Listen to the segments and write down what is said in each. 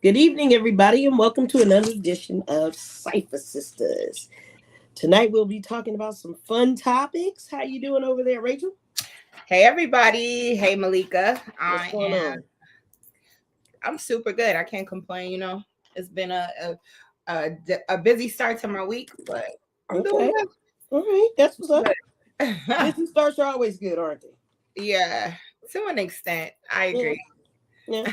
Good evening, everybody, and welcome to another edition of Cypha Sistas. Tonight we'll be talking about some fun topics. How you doing over there, Rachel? Hey everybody. Hey Malika. What's going on? I'm super good. I can't complain, It's been a busy start to my week, but I'm doing Okay. All right. That's what's up. good. Busy starts are always good, aren't they? Yeah, to an extent. I Yeah. agree. Yeah.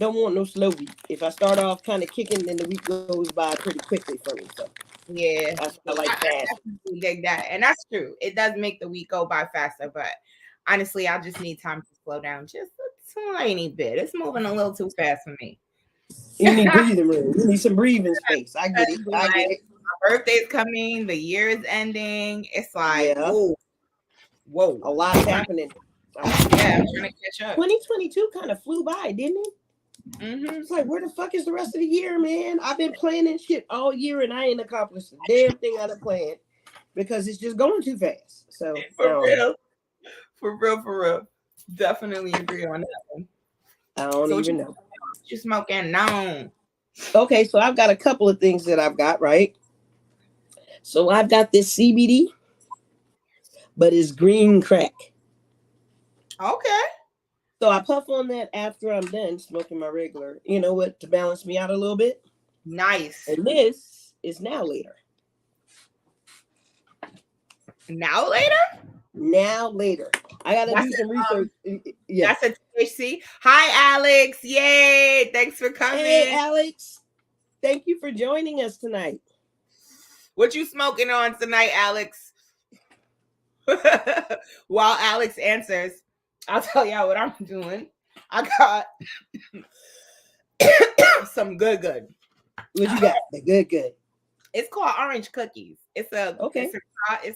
Don't want no slow week. If I start off kind of kicking, then the week goes by pretty quickly for me. So Yeah. I like I fast. definitely dig that. And that's true. It does make the week go by faster, but honestly, I just need time to slow down just a tiny bit. It's moving a little too fast for me. You need breathing room. You need some breathing space. I get it. I get it. My birthday's coming, the year is ending. It's like, Yeah. whoa. A lot's happening. Yeah, I'm trying to catch up. 2022 kind of flew by, didn't it? It's like, where the fuck is the rest of the year, man? I've been planning shit all year and I ain't accomplished a damn thing out of plan because it's just going too fast. So For real. Definitely agree on that one. I don't even know. You smoking? No. Okay, so I've got a couple of things that I've got, right? So I've got this CBD, but it's green crack. Okay. So I puff on that after I'm done smoking my regular, you know what, to balance me out a little bit. Nice. And this is now later. Now later? Now later. I gotta do some research. Yeah. That's a THC. Hi, Alex. Yay. Thanks for coming. Hey, Alex. Thank you for joining us tonight. What you smoking on tonight, Alex? While Alex answers, I'll tell y'all what I'm doing. I got some good. What you got? The good. It's called orange cookies. It's a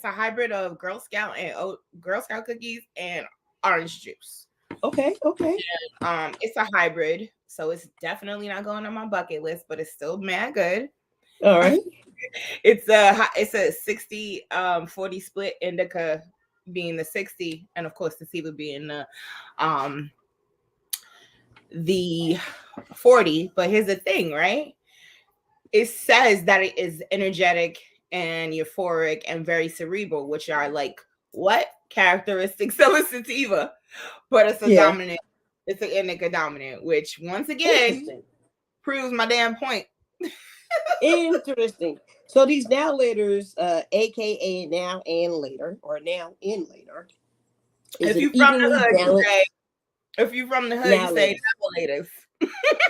hybrid of Girl Scout cookies and orange juice. Okay. And, it's a hybrid, so it's definitely not going on my bucket list, but it's still mad good. All right. It's a 60-40 split, indica being the 60, and of course the sativa being the 40. But here's the thing, right? It says that it is energetic and euphoric and very cerebral, which are like what characteristics of a sativa, but it's a dominant. It's an indica dominant, which once again proves my damn point. Interesting. So these now laters, aka now and later, or now in later. If you from the hood, you say now laters.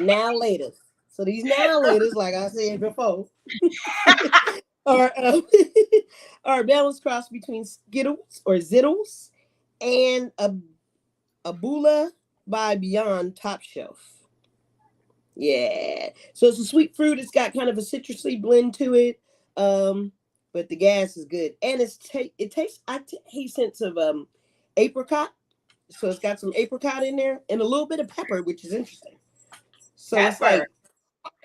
Now laters. So these now laters, like I said before, are a balanced cross between Skittles or Zittles and a Bula by Beyond Top Shelf. Yeah. So it's a sweet fruit. It's got kind of a citrusy blend to it. But the gas is good. And it tastes I taste sense of apricot. So it's got some apricot in there and a little bit of pepper, which is interesting. So it's like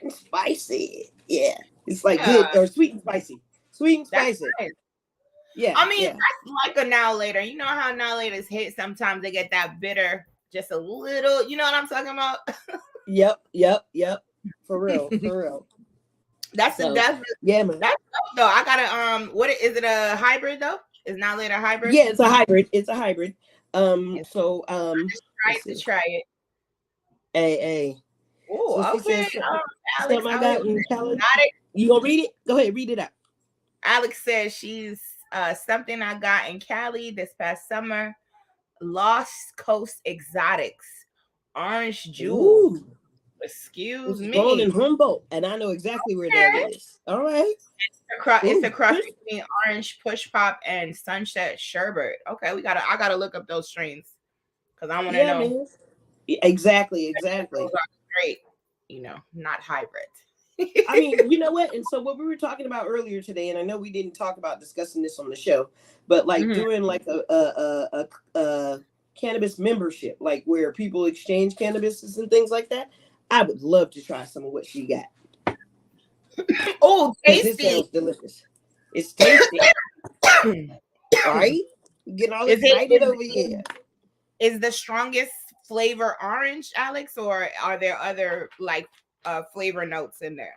spicy. Yeah. It's like good or sweet and spicy. Sweet and spicy. Nice. Yeah. I mean, that's like a now later. You know how now laters hit, sometimes they get that bitter, just a little, you know what I'm talking about? Yep. For real. That's man. That's though. I gotta what is it, a hybrid though? Is now later hybrid? Yeah, it's a hybrid. Try it. Hey. Oh, okay. Alex, I got you gonna read it? Go ahead, read it out. Alex says she's something I got in Cali this past summer. Lost Coast Exotics. Orange Jewel. Excuse me. Grown in Humboldt, and I know exactly where that is. All right. It's a cross between Orange Push Pop and Sunset Sherbet. Okay, I gotta look up those strains because I want to know. Man. Exactly. Great, not hybrid. I mean, you know what? And so what we were talking about earlier today, and I know we didn't talk about discussing this on the show, but like doing like a cannabis membership, like where people exchange cannabis and things like that. I would love to try some of what she got. Oh, tasty! This sounds delicious. It's tasty. All right, getting all excited over here. Is the strongest flavor orange, Alex, or are there other like flavor notes in there?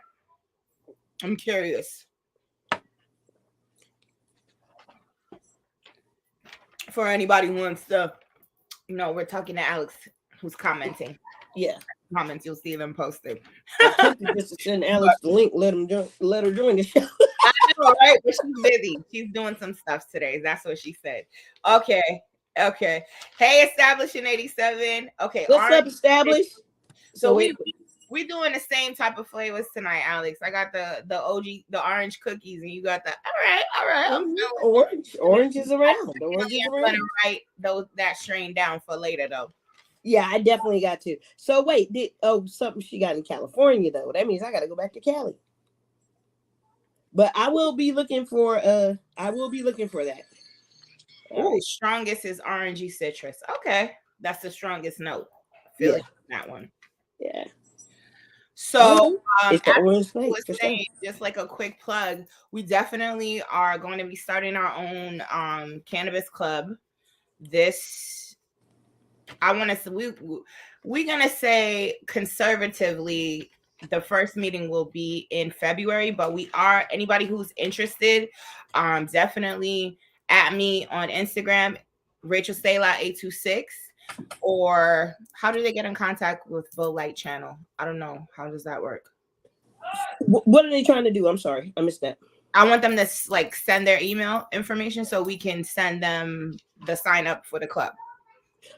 I'm curious. For anybody who wants to, we're talking to Alex who's commenting. Yeah. Comments, you'll see them posted. I tempted just to send Alex the link, let her join the show. I know, right? But she's busy. She's doing some stuff today. That's what she said. Okay. Hey, Establishing 87. Okay. What's up, Established? So we doing the same type of flavors tonight, Alex. I got the OG, the orange cookies, and you got the all right. Orange is around. Orange is around. Write that strain down for later though. Yeah, I definitely got to. So wait, something she got in California though. That means I got to go back to Cali. But I will be looking for that. Oh, strongest is orangey citrus. Okay, that's the strongest note. I feel like that one. Yeah. So, it's the orange snake, just like a quick plug, we definitely are going to be starting our own cannabis club. I want to. We're gonna say conservatively, the first meeting will be in February, but anybody who's interested, definitely at me on Instagram, Rachel Stayla 826. Or how do they get in contact with Bow Light Channel? I don't know. How does that work? What are they trying to do? I'm sorry, I missed that. I want them to like send their email information so we can send them the sign up for the club.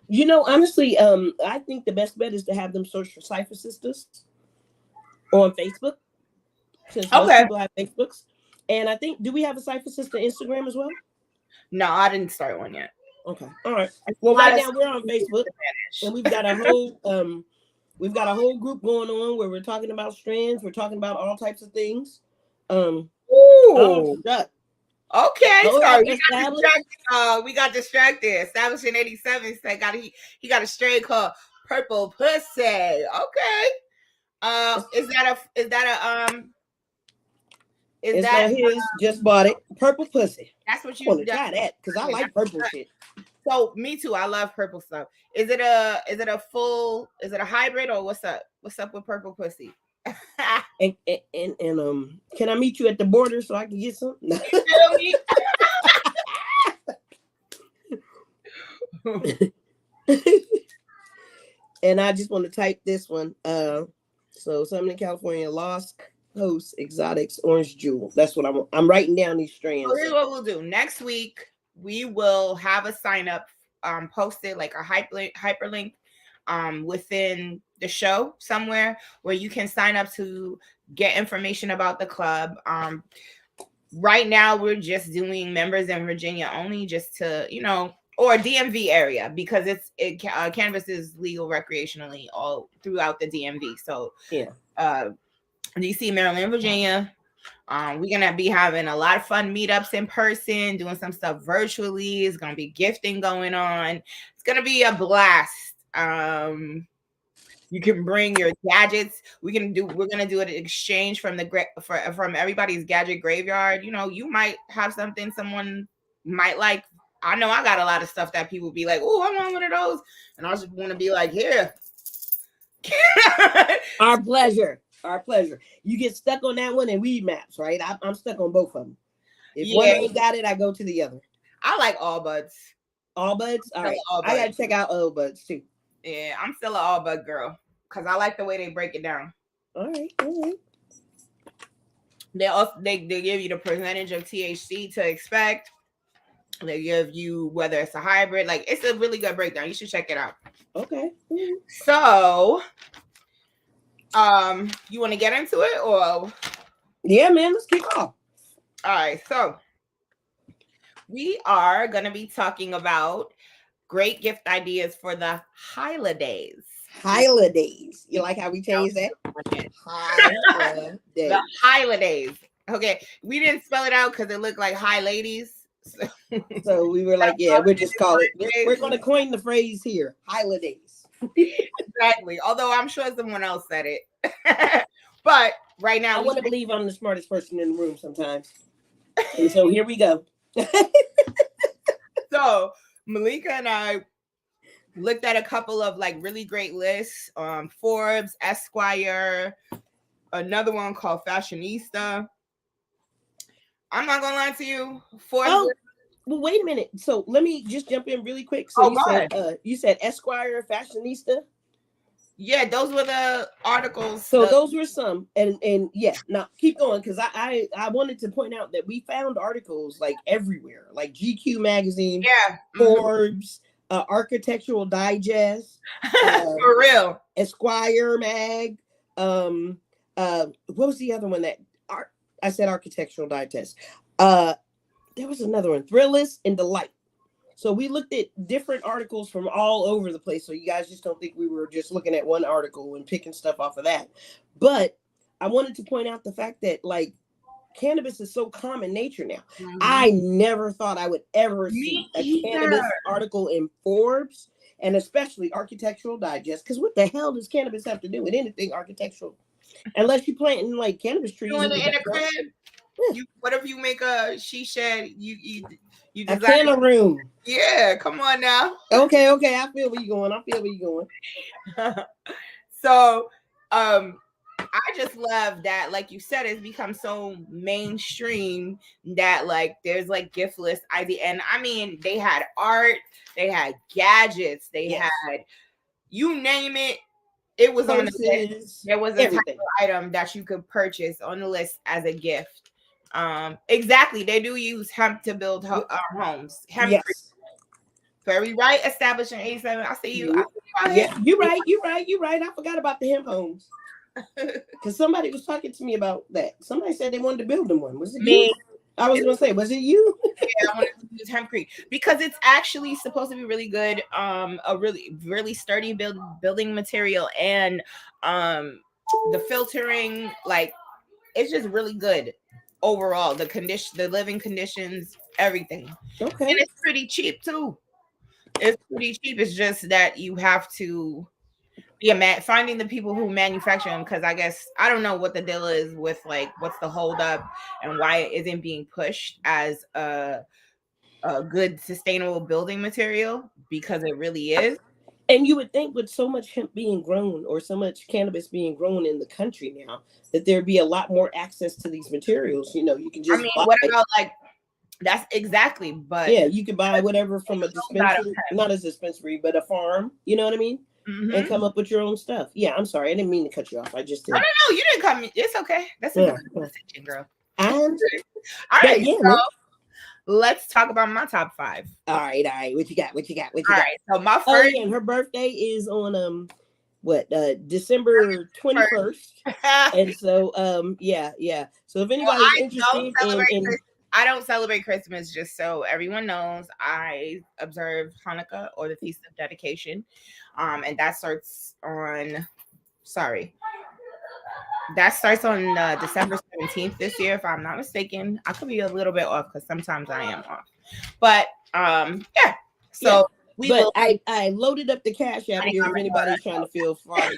Honestly, I think the best bet is to have them search for Cypha Sistas on Facebook. Since most people have Facebooks. And I think, do we have a Cypha Sister Instagram as well? No, I didn't start one yet. Okay. All right. Well, right now we're on Facebook, and we've got a whole group going on where we're talking about strands. We're talking about all types of things. Okay. Sorry, we got distracted. Establishing 87 said he got a strain called Purple Pussy. Okay. Is that his? Just bought it. Purple Pussy. That's what you want to try that because I like purple shit. So me too. I love purple stuff. Is it a hybrid or what's up? What's up with Purple Pussy? and can I meet you at the border so I can get some? And I just want to type this one. So Southern California, Lost Coast Exotics Orange Jewel. That's what I'm writing down these strands. So here's what we'll do. Next week we will have a sign up posted, like a hyperlink within the show somewhere where you can sign up to get information about the club. Right now we're just doing members in Virginia only, just to or DMV area, because cannabis is legal recreationally all throughout the DMV. So DC, Maryland, Virginia. We're gonna be having a lot of fun meetups in person, doing some stuff virtually. It's gonna be gifting going on. It's gonna be a blast. You can bring your gadgets. We're gonna do an exchange from from everybody's gadget graveyard. You might have something someone might like. I know I got a lot of stuff that people be like, "Oh, I want one of those," and I just want to be like, "Here." Our pleasure. You get stuck on that one and weed maps, right? I'm stuck on both of them. If one ain't got it, I go to the other. I like all buds. All buds? All right. I gotta check out all buds too. Yeah, I'm still an all bud girl because I like the way they break it down. All right. They give you the percentage of THC to expect. They give you whether it's a hybrid. Like, it's a really good breakdown. You should check it out. Okay. So, you want to get into it or? Yeah, man. Let's kick off. All right. So, we are going to be talking about great gift ideas for the Hi-lidays. Hi-lidays. You like how we changed that? Hi-lidays. The Hi-lidays. Okay. We didn't spell it out because it looked like hi ladies. So we were like, yeah, we'll just call it. We're going to coin the phrase here. Hi-lidays. Exactly. Although I'm sure someone else said it. But right now, I want to believe I'm the smartest person in the room sometimes. And so here we go. So Malika and I looked at a couple of like really great lists. Forbes, Esquire, another one called Fashionista. I'm not gonna lie to you. Forbes. Oh, well, wait a minute. So let me just jump in really quick. So Oh, go ahead. you said Esquire, Fashionista. Yeah, those were the articles. So those were some, and yeah. Now keep going, because I wanted to point out that we found articles like everywhere, like GQ magazine, yeah, Forbes, Architectural Digest, for real, Esquire mag. What was the other one that I said Architectural Digest? There was another one, Thrillist and Delight. So we looked at different articles from all over the place. So you guys just don't think we were just looking at one article and picking stuff off of that. But I wanted to point out the fact that like cannabis is so common nature now. Mm-hmm. I never thought I would ever see a cannabis article in Forbes, and especially Architectural Digest. Because what the hell does cannabis have to do with anything architectural? Unless you're planting like cannabis trees. In a crib. What if you make a she shed? You a canna room. Yeah, come on now. Okay. I feel where you're going. So, I just love that, like you said, it's become so mainstream that like there's like gift list idea, and I mean they had art, they had gadgets, they had you name it. It was on the list. There was a type of item that you could purchase on the list as a gift. Exactly. They do use hemp to build our homes. Hemp. Yes. Very right. Established in 87. I see you. Yeah, you're right. I forgot about the hemp homes. Because somebody was talking to me about that. Somebody said they wanted to build them one. Was it me? You? I was going to say, was it you? Yeah, I wanted to use hempcrete because it's actually supposed to be really good. A really, really sturdy building material, and the filtering, like it's just really good. Overall, the living conditions, everything. Okay. And it's pretty cheap too. It's pretty cheap. It's just that you have to finding the people who manufacture them, because I guess I don't know what the deal is with like what's the holdup and why it isn't being pushed as a good sustainable building material, because it really is. And you would think with so much hemp being grown or so much cannabis being grown in the country now that there'd be a lot more access to these materials. You know, you can just what about like that's exactly, but yeah, you could buy whatever from a dispensary, not a dispensary, but a farm, you know what I mean? Mm-hmm. And come up with your own stuff. Yeah, I'm sorry, I didn't mean to cut you off. I just did. No, you didn't cut me. It's okay. That's a good conversation, girl. And all right, so let's talk about my top 5. All right. What you got? All right. So my first. Oh, yeah, and her birthday is on December 21st. And so yeah. So if anybody's interested in I don't celebrate Christmas, just so everyone knows. I observe Hanukkah, or the Feast of Dedication, and that starts on. That starts on December 17th this year, if I'm not mistaken. I could be a little bit off because sometimes I am off. But yeah. So I loaded up the Cash App here if anybody's trying to feel froggy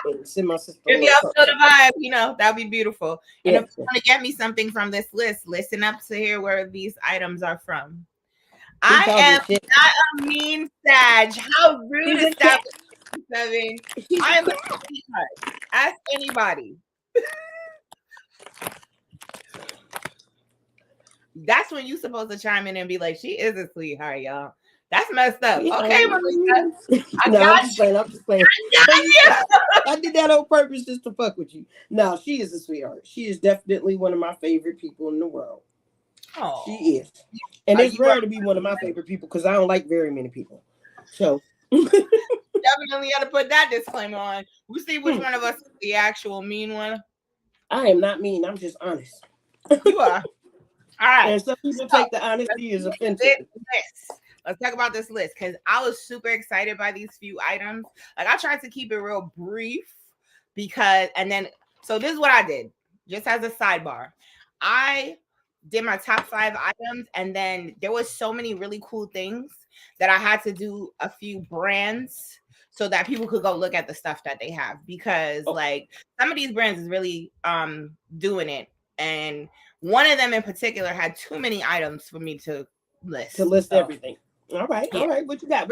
and send my sister. If y'all feel the vibe, that'd be beautiful. And if you want to get me something from this list, listen up to hear where these items are from. I am not a mean Sag. How rude is that? 7. I am a sweetheart. Ask anybody. That's when you're supposed to chime in and be like, she is a sweetheart, y'all. That's messed up. Okay, Melissa. I'm just playing. I did that on purpose just to fuck with you. No, she is a sweetheart. She is definitely one of my favorite people in the world. Oh, she is. And it's rare to be one of my favorite people because I don't like very many people. So definitely got to put that disclaimer on. We see which one of us is the actual mean one. I am not mean. I'm just honest. You are. All right. And some people take the honesty as offensive. Let's talk about this list, because I was super excited by these few items. Like, I tried to keep it real brief so this is what I did, just as a sidebar. I did my top 5 items, and then there was so many really cool things that I had to do a few brands so that people could go look at the stuff that they have, because like some of these brands is really doing it. And one of them in particular had too many items for me to list. Everything. All right. What you got?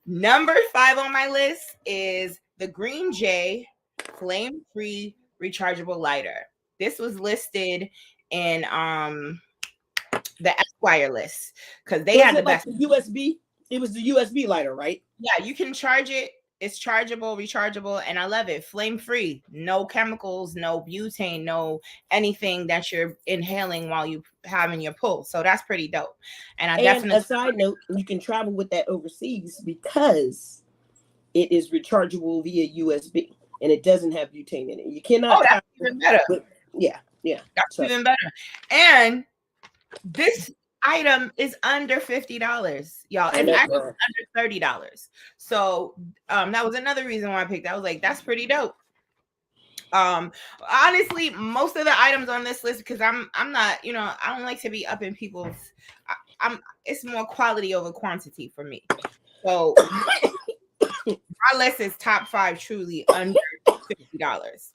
Number 5 on my list is the Green J flame-free rechargeable lighter. This was listed in the Esquire list because they Was had the it like best. the USB? It was the USB lighter, right? Yeah, you can charge it. It's chargeable, rechargeable, and I love it. Flame free, no chemicals, no butane, no anything that you're inhaling while you having your pull. So that's pretty dope. And I And a definitely side note, you can travel with that overseas because it is rechargeable via USB and it doesn't have butane in it. You cannot that's travel even better. with, yeah. That's So even better. And this item is under $50, y'all. I It's know, actually girl. under $30. So that was another reason why I picked. I was like, that's pretty dope. Honestly, most of the items on this list, because I'm not, I don't like to be up in people's. I'm. It's more quality over quantity for me. So my list is top 5 truly under $50.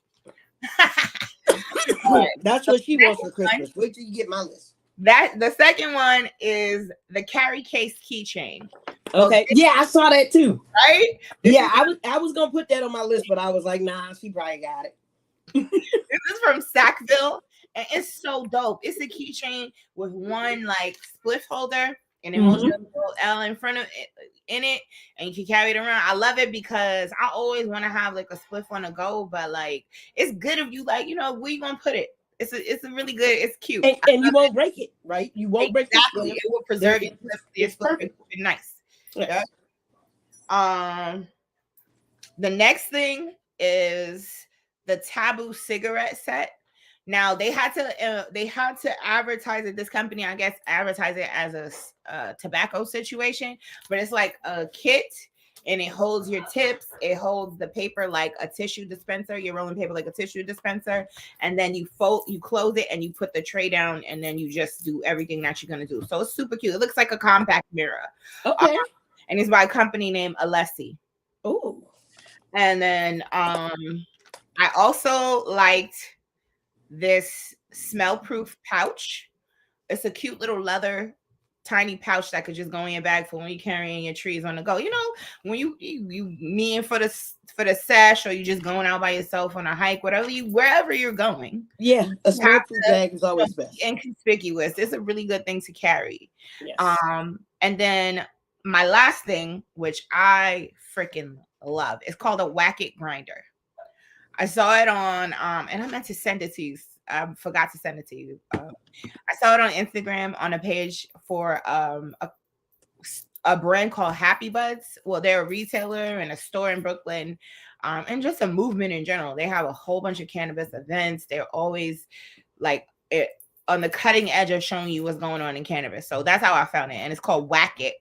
That's what she wants for Christmas. Wait till you get my list. That the second one is the carry case keychain. Okay. Yeah, I saw that too. Right? I was gonna put that on my list, but I was like, nah, she probably got it. This is from Sackville, and it's so dope. It's a keychain with one like spliff holder, and it holds a little L in front of it, in it, and you can carry it around. I love it because I always want to have like a spliff on the go, but like it's good if you like, where you gonna put it. It's a really good. It's cute, and you won't break it, right? You won't break it. Exactly. It will preserve your It's spliff. perfect. It's nice. Yeah. The next thing is the Taboo cigarette set. Now they had to advertise it. This company, I guess, advertise it as a tobacco situation, but it's like a kit, and it holds your tips. It holds the paper like a tissue dispenser. You're rolling paper like a tissue dispenser, and then you close it, and you put the tray down, and then you just do everything that you're gonna do. So it's super cute. It looks like a compact mirror. Okay. And it's by a company named Alessi. Oh. And then I also liked this smell-proof pouch. It's a cute little leather tiny pouch that could just go in your bag for when you're carrying your trees on the go. When you meeting for the sesh, or you just going out by yourself on a hike, wherever you're going. Yeah, a smell-proof bag is always best. Inconspicuous. It's a really good thing to carry. Yes. And then my last thing, which I freaking love, is called a Whack-It grinder. I saw it on, and I meant to send it to you. I forgot to send it to you. I saw it on Instagram on a page for a brand called Happy Buds. Well, they're a retailer and a store in Brooklyn, and just a movement in general. They have a whole bunch of cannabis events. They're always like on the cutting edge of showing you what's going on in cannabis. So that's how I found it, and it's called Whack-It,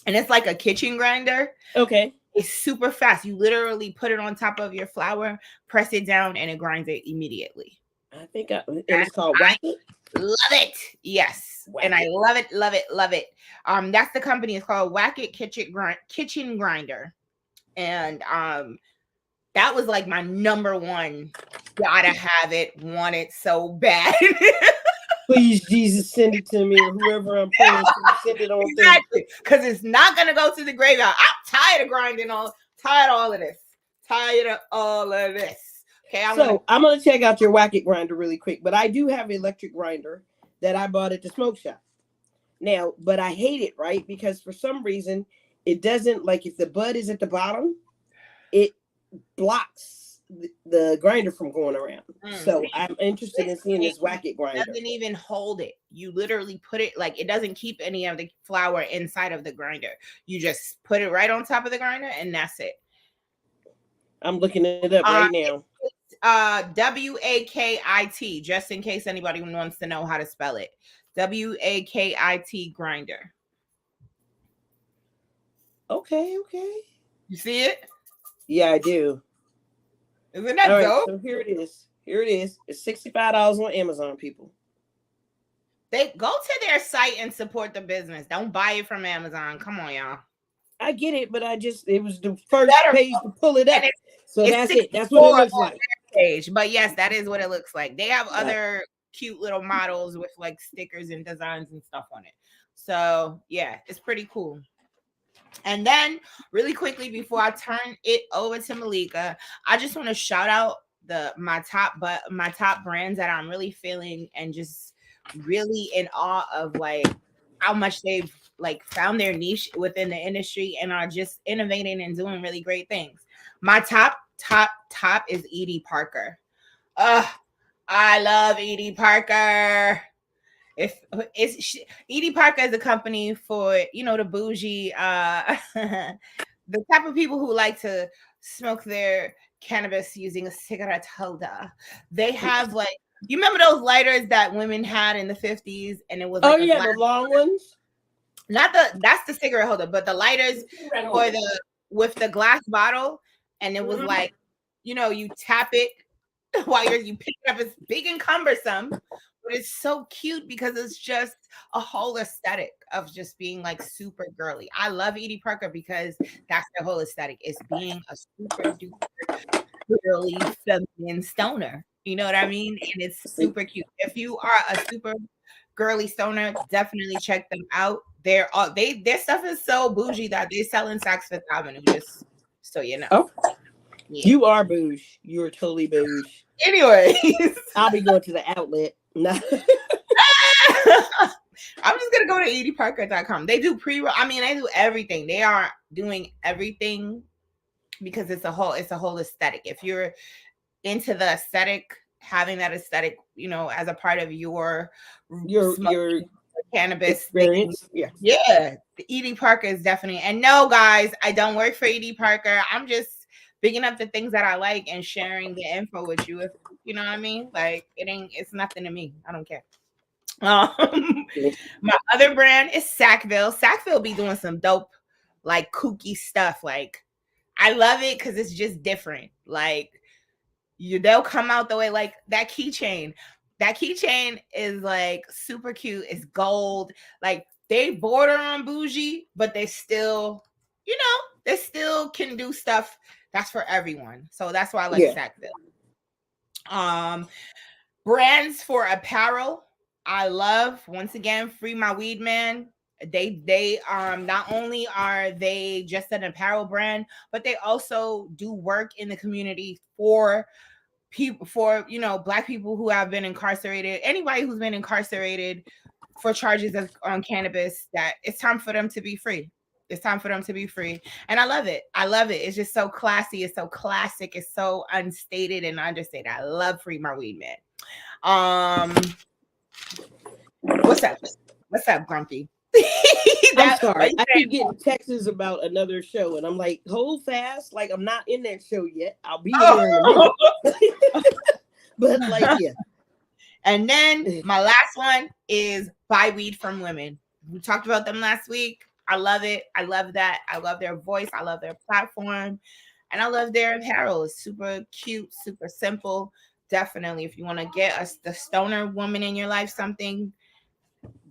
and it's like a kitchen grinder. Okay. It's super fast. You literally put it on top of your flour, press it down, and it grinds it immediately. I think it's called Whack-It. Love it. Yes. Whack-It. And I love it, love it, love it. That's the company. It's called Whack-It Kitchen Grinder. And that was like my number one. Gotta have it. Want it so bad. Please, Jesus, send it to me, or whoever I'm praying to, send it on. Exactly. Because it's not gonna go to the graveyard. I'm tired of grinding tired of all of this. Tired of all of this. Okay, I'm gonna check out your Whack-It grinder really quick, but I do have an electric grinder that I bought at the smoke shop. Now, but I hate it, right? Because for some reason it doesn't, like, if the bud is at the bottom, it blocks the grinder from going around. So I'm interested in seeing this Whack-It grinder. It doesn't even hold it. You literally put it, like, it doesn't keep any of the flour inside of the grinder. You just put it right on top of the grinder, and that's it. I'm looking it up right now. WAKIT, just in case anybody wants to know how to spell it. WAKIT grinder. Okay. You see it? Yeah, I do. Isn't that dope? So here it is. It's $65 on Amazon, people. They go to their site and support the business. Don't buy it from Amazon. Come on, y'all. I get it, but it was the first page to pull it up. So that's it. That's what it looks like. Page. But yes, that is what it looks like. They have other cute little models with like stickers and designs and stuff on it. So yeah, it's pretty cool. And then really quickly before I turn it over to Malika, I just want to shout out my top brands that I'm really feeling and just really in awe of, like, how much they've like found their niche within the industry and are just innovating and doing really great things. My top is Edie Parker. I love Edie Parker. If it's Edie Parker is a company for, the bougie, the type of people who like to smoke their cannabis using a cigarette holder. They have, like, you remember those lighters that women had in the 50s, and it was like the long ones. That's the cigarette holder, but the lighters for with the glass bottle, and it was like, you tap it while you pick it up. It's big and cumbersome, but it's so cute because it's just a whole aesthetic of just being like super girly. I love Edie Parker because that's their whole aesthetic, is being a super duper girly feminine stoner. You know what I mean? And it's super cute. If you are a super girly stoner, definitely check them out. Their stuff is so bougie that they sell in Saks Fifth Avenue, just so you know. Oh. Yeah. You are bougie. You're totally bougie. Anyways, I'll be going to the outlet. No. I'm just gonna go to edieparker.com. They do pre-roll. I mean, they do everything. They are doing everything because it's a whole aesthetic. If you're into the aesthetic, having that aesthetic, as a part of your cannabis experience. Yeah. The Edie Parker is definitely. And no, guys, I don't work for Edie Parker. I'm just picking up the things that I like and sharing the info with you. If you know what I mean, like it's nothing to me. I don't care. My other brand is Sackville. Sackville be doing some dope, like, kooky stuff. Like, I love it because it's just different. Like, they'll come out the way, like that keychain. That keychain is like super cute. It's gold. Like, they border on bougie, but they still, they still can do stuff that's for everyone. So that's why I like Sackville. Brands for apparel, I love, once again, Free My Weed Man. They not only are they just an apparel brand, but they also do work in the community for people, for Black people who have been incarcerated, anybody who's been incarcerated for charges on cannabis, that it's time for them to be free. It's time for them to be free. And I love it. It's just so classy. It's so classic. It's so unstated and understated. I love Free My Weed Man. What's up? What's up, Grumpy? I'm sorry. I keep getting texts about another show, and I'm like, hold fast. Like, I'm not in that show yet. I'll be there in a minute. But, like, yeah. And then my last one is Buy Weed from Women. We talked about them last week. I love it. I love that. I love their voice. I love their platform. And I love their apparel. It's super cute, super simple. Definitely, if you want to get the stoner woman in your life something,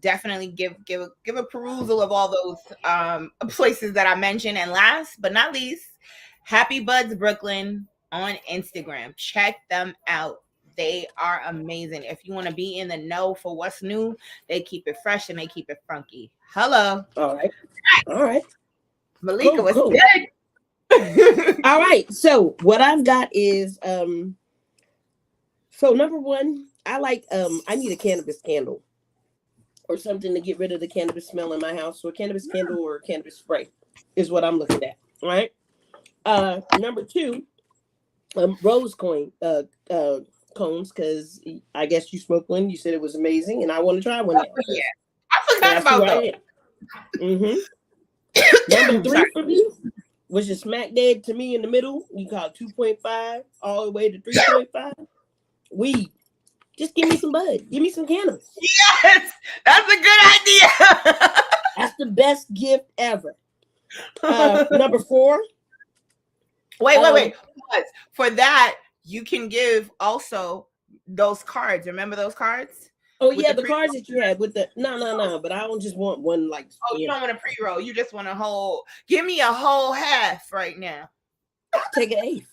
definitely give a perusal of all those places that I mentioned. And last but not least, Happy Buds Brooklyn on Instagram. Check them out. They are amazing. If you want to be in the know for what's new, they keep it fresh and they keep it funky. Hello. All right. Malika, what's good? All right. So what I've got is so number one, I need a cannabis candle or something to get rid of the cannabis smell in my house. So a cannabis candle or a cannabis spray is what I'm looking at. Right. Number two, rose cones, because I guess you smoked one. You said it was amazing, and I want to try one. Yeah, I forgot about that. Number three for me, which is smack dead to me in the middle. You call it 2.5 all the way to 3.5. Weed. Just give me some bud. Give me some cannabis. Yes, that's a good idea. That's the best gift ever. Number four. Wait. For that, you can give also those cards. Remember those cards? Oh, yeah, the cards that you had with the no. But I don't just want one like. Oh, you don't want a pre-roll. You just want a whole. Give me a whole half right now. I'll take an eighth.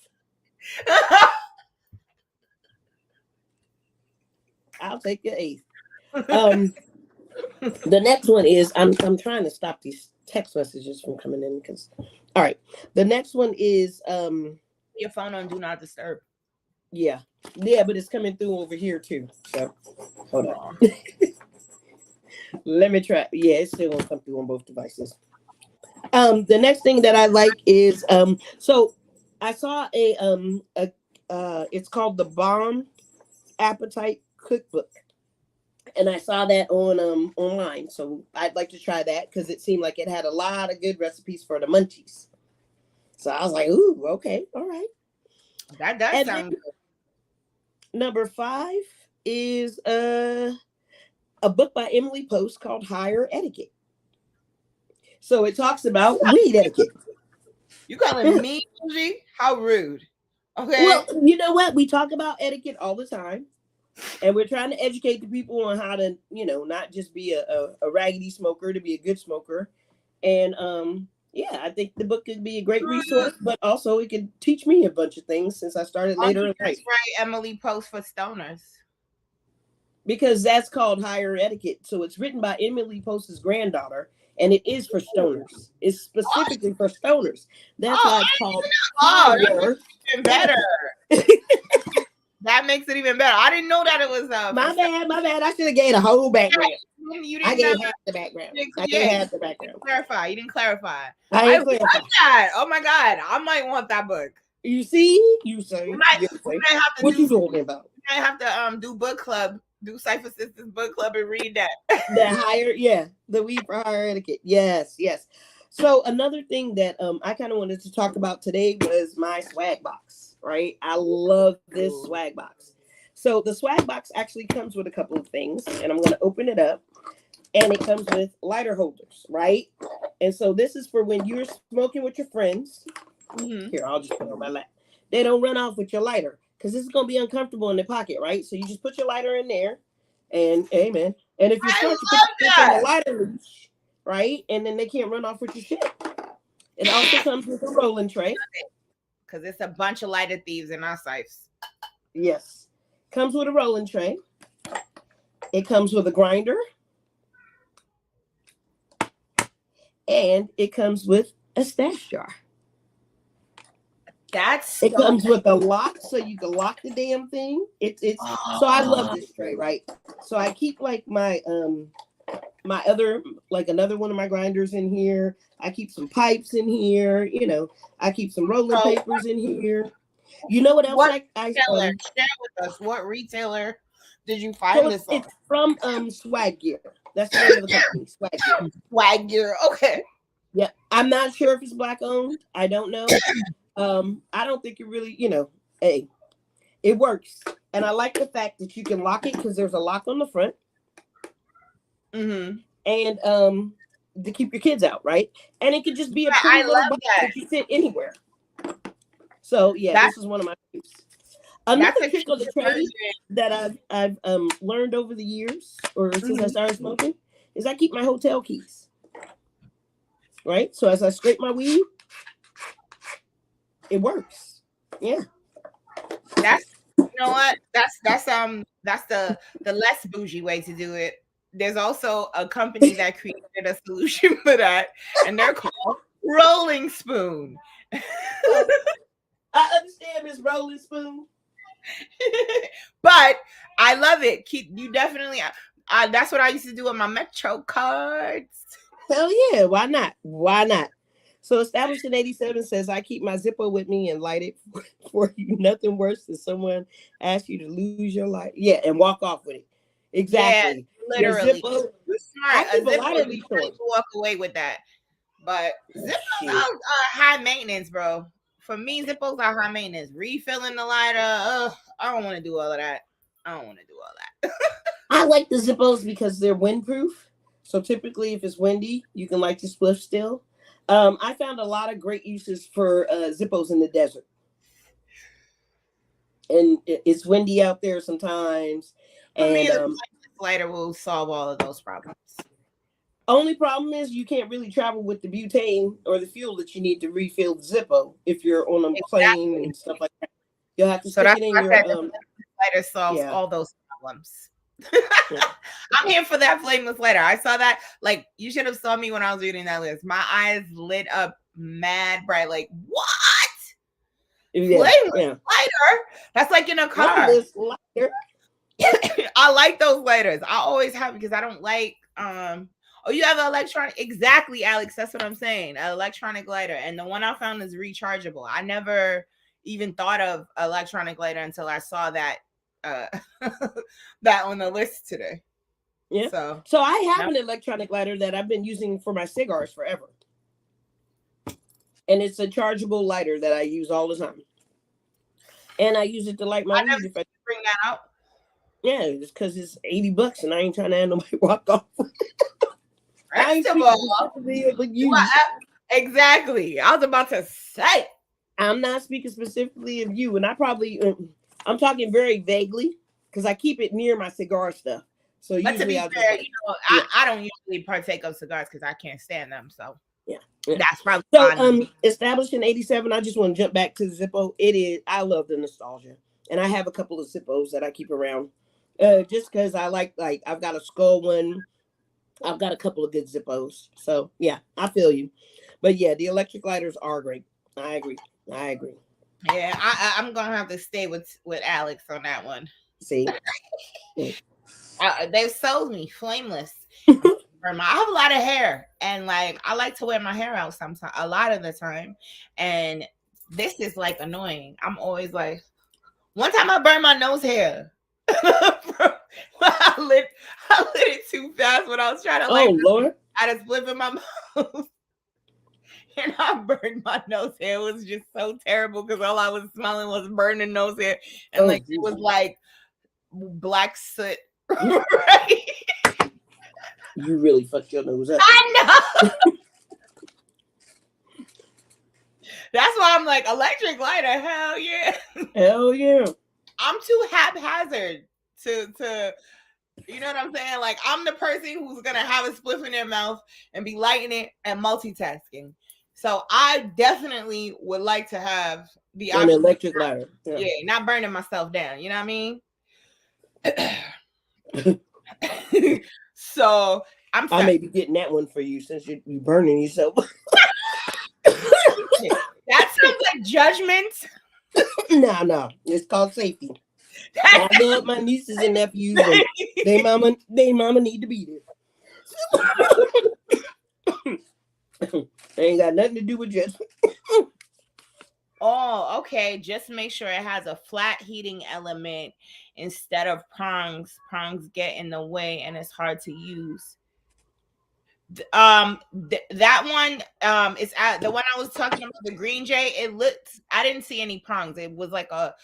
I'll take an eighth. The next one is I'm trying to stop these text messages from coming in because. All right, the next one is Your phone on do not disturb. yeah, yeah, but it's coming through over here too. So hold on, let me try. Yeah, it's still gonna come through on both devices. The next thing that I like is so I saw a it's called the Bomb Appetite Cookbook, and I saw that on online. So I'd like to try that because it seemed like it had a lot of good recipes for the munchies. So I was like, ooh, okay, all right. That does And sound then number 5 is a book by Emily Post called Higher Etiquette. So it talks about weed etiquette. You calling me bougie? How rude. Well, Okay. you know what? We talk about etiquette all the time. And we're trying to educate the people on how to, not just be a raggedy smoker, to be a good smoker. And yeah, I think the book could be a great resource, but also it could teach me a bunch of things since I started Why don't later you in life. just write Emily Post for stoners? Because that's called Higher Etiquette. So it's written by Emily Post's granddaughter, and it is for stoners. It's specifically for stoners. That's Oh, why it's called oh, that Higher makes it even better. That makes it even better. I didn't know that it was My bad. I should have gave a whole background. You I didn't gave half the background. I yeah, gave half the background. You didn't clarify. I I ain't love clarify. that. Oh my god, I might want that book. You see? You say. We might have to What you talking about? We might have to do book club, do Cypha Sistas book club and read that. The higher, the weed for higher etiquette. Yes. So another thing that I kind of wanted to talk about today was my swag box. Right? I love this swag box. So the swag box actually comes with a couple of things, and I'm going to open it up. And it comes with lighter holders, right? And so this is for when you're smoking with your friends. Mm-hmm. Here, I'll just put it on my lap. They don't run off with your lighter because this is going to be uncomfortable in the pocket, right? So you just put your lighter in there, and amen. And if you're smart, you put the lighter leash, right? And then they can't run off with your shit. It also comes with a rolling tray. Because it's a bunch of lighter thieves in our sites. Yes. Comes with a rolling tray. It comes with a grinder. And it comes with a stash jar. It comes with a lock, so you can lock the damn thing. So I love this tray, right? So I keep like my my other, like another one of my grinders in here. I keep some pipes in here. I keep some rolling papers in here. You know what else? Share with us. What retailer did you find this on? It's from Swag Gear. That's the name of the company, Swag Gear. Swag Gear. Okay. Yeah, I'm not sure if it's black owned. I don't know. I don't think it really, hey, it works. And I like the fact that you can lock it because there's a lock on the front. Mm-hmm. And to keep your kids out, right? And it could just be a pretty little box that you fit anywhere. So yeah, this is one of my tips. Another trick of the trade that I've learned over the years, or since I started smoking, is I keep my hotel keys. Right? So as I scrape my weed, it works. Yeah. That's, you know what? That's the less bougie way to do it. There's also a company that created a solution for that, and they're called Rolling Spoon. I understand, Miss Rolling Spoon. But I love it. You definitely that's what I used to do with my Metro cards. Hell yeah, why not? So established in 87 says, I keep my Zippo with me and light it for you. Nothing worse than someone asks you to lose your light. Yeah, and walk off with it. Exactly. Yeah, literally. Zippo, smart. A Zippo, you can walk away with that. But Zippos are high maintenance, bro. For me, Zippos are high maintenance. Refilling the lighter, I don't want to do all of that. I like the Zippos because they're windproof. So typically, if it's windy, you can light your spliff still. I found a lot of great uses for Zippos in the desert. And it's windy out there sometimes. And the lighter will solve all of those problems. Only problem is you can't really travel with the butane or the fuel that you need to refill the Zippo if you're on a plane and stuff like that. You'll have to stick it in your lighter solves all those problems. I'm here for that flameless lighter. I saw that. Like, you should have saw me when I was reading that list. My eyes lit up mad bright. Like, what? Yeah, Flameless yeah. lighter? That's like in a car. Flameless lighter. I like those lighters. I always have because I don't like oh, you have an electronic, exactly, Alex. That's what I'm saying. An electronic lighter. And the one I found is rechargeable. I never even thought of electronic lighter until I saw that that on the list today. Yeah. So I have an electronic lighter that I've been using for my cigars forever. And it's a chargeable lighter that I use all the time. And I use it to light my weed if I bring that out. Yeah, it's because it's $80 and I ain't trying to have nobody walk off. First of all, exactly. I was about to say. I'm not speaking specifically of you, and I'm talking very vaguely because I keep it near my cigar stuff. So but usually to be fair, I don't usually partake of cigars because I can't stand them. So yeah. That's probably so. Established in '87. I just want to jump back to the Zippo. It is. I love the nostalgia, and I have a couple of Zippos that I keep around, just because I like. I've got a Skull one. I've got a couple of good Zippos. So yeah, I feel you. But yeah, the electric lighters are great. I agree. Yeah, I'm gonna have to stay with Alex on that one. See, they've sold me flameless. I have a lot of hair, and like I like to wear my hair out sometimes, a lot of the time, and this is like annoying. I'm always like, one time I burned my nose hair. I lit it too fast when I was trying to like. Oh Lord! I had a split in my mouth. And I burned my nose hair. It was just so terrible because all I was smelling was burning nose hair. And it was like black soot. Right? You really fucked your nose up. I know. That's why I'm like, electric lighter, hell yeah. Hell yeah. I'm too haphazard to you know what I'm saying? Like, I'm the person who's gonna have a spliff in their mouth and be lighting it and multitasking. So I definitely would like to have the an electric lighter. Yeah, not burning myself down. You know what I mean? So I may be getting that one for you since you're burning yourself. That sounds like judgment. No, it's called safety. I love my nieces and nephews. And they mama need to be there. They ain't got nothing to do with judgment. Oh, okay. Just make sure it has a flat heating element instead of prongs. Prongs get in the way and it's hard to use. That one is the one I was talking about, the Green Jay. It looked, I didn't see any prongs. It was like a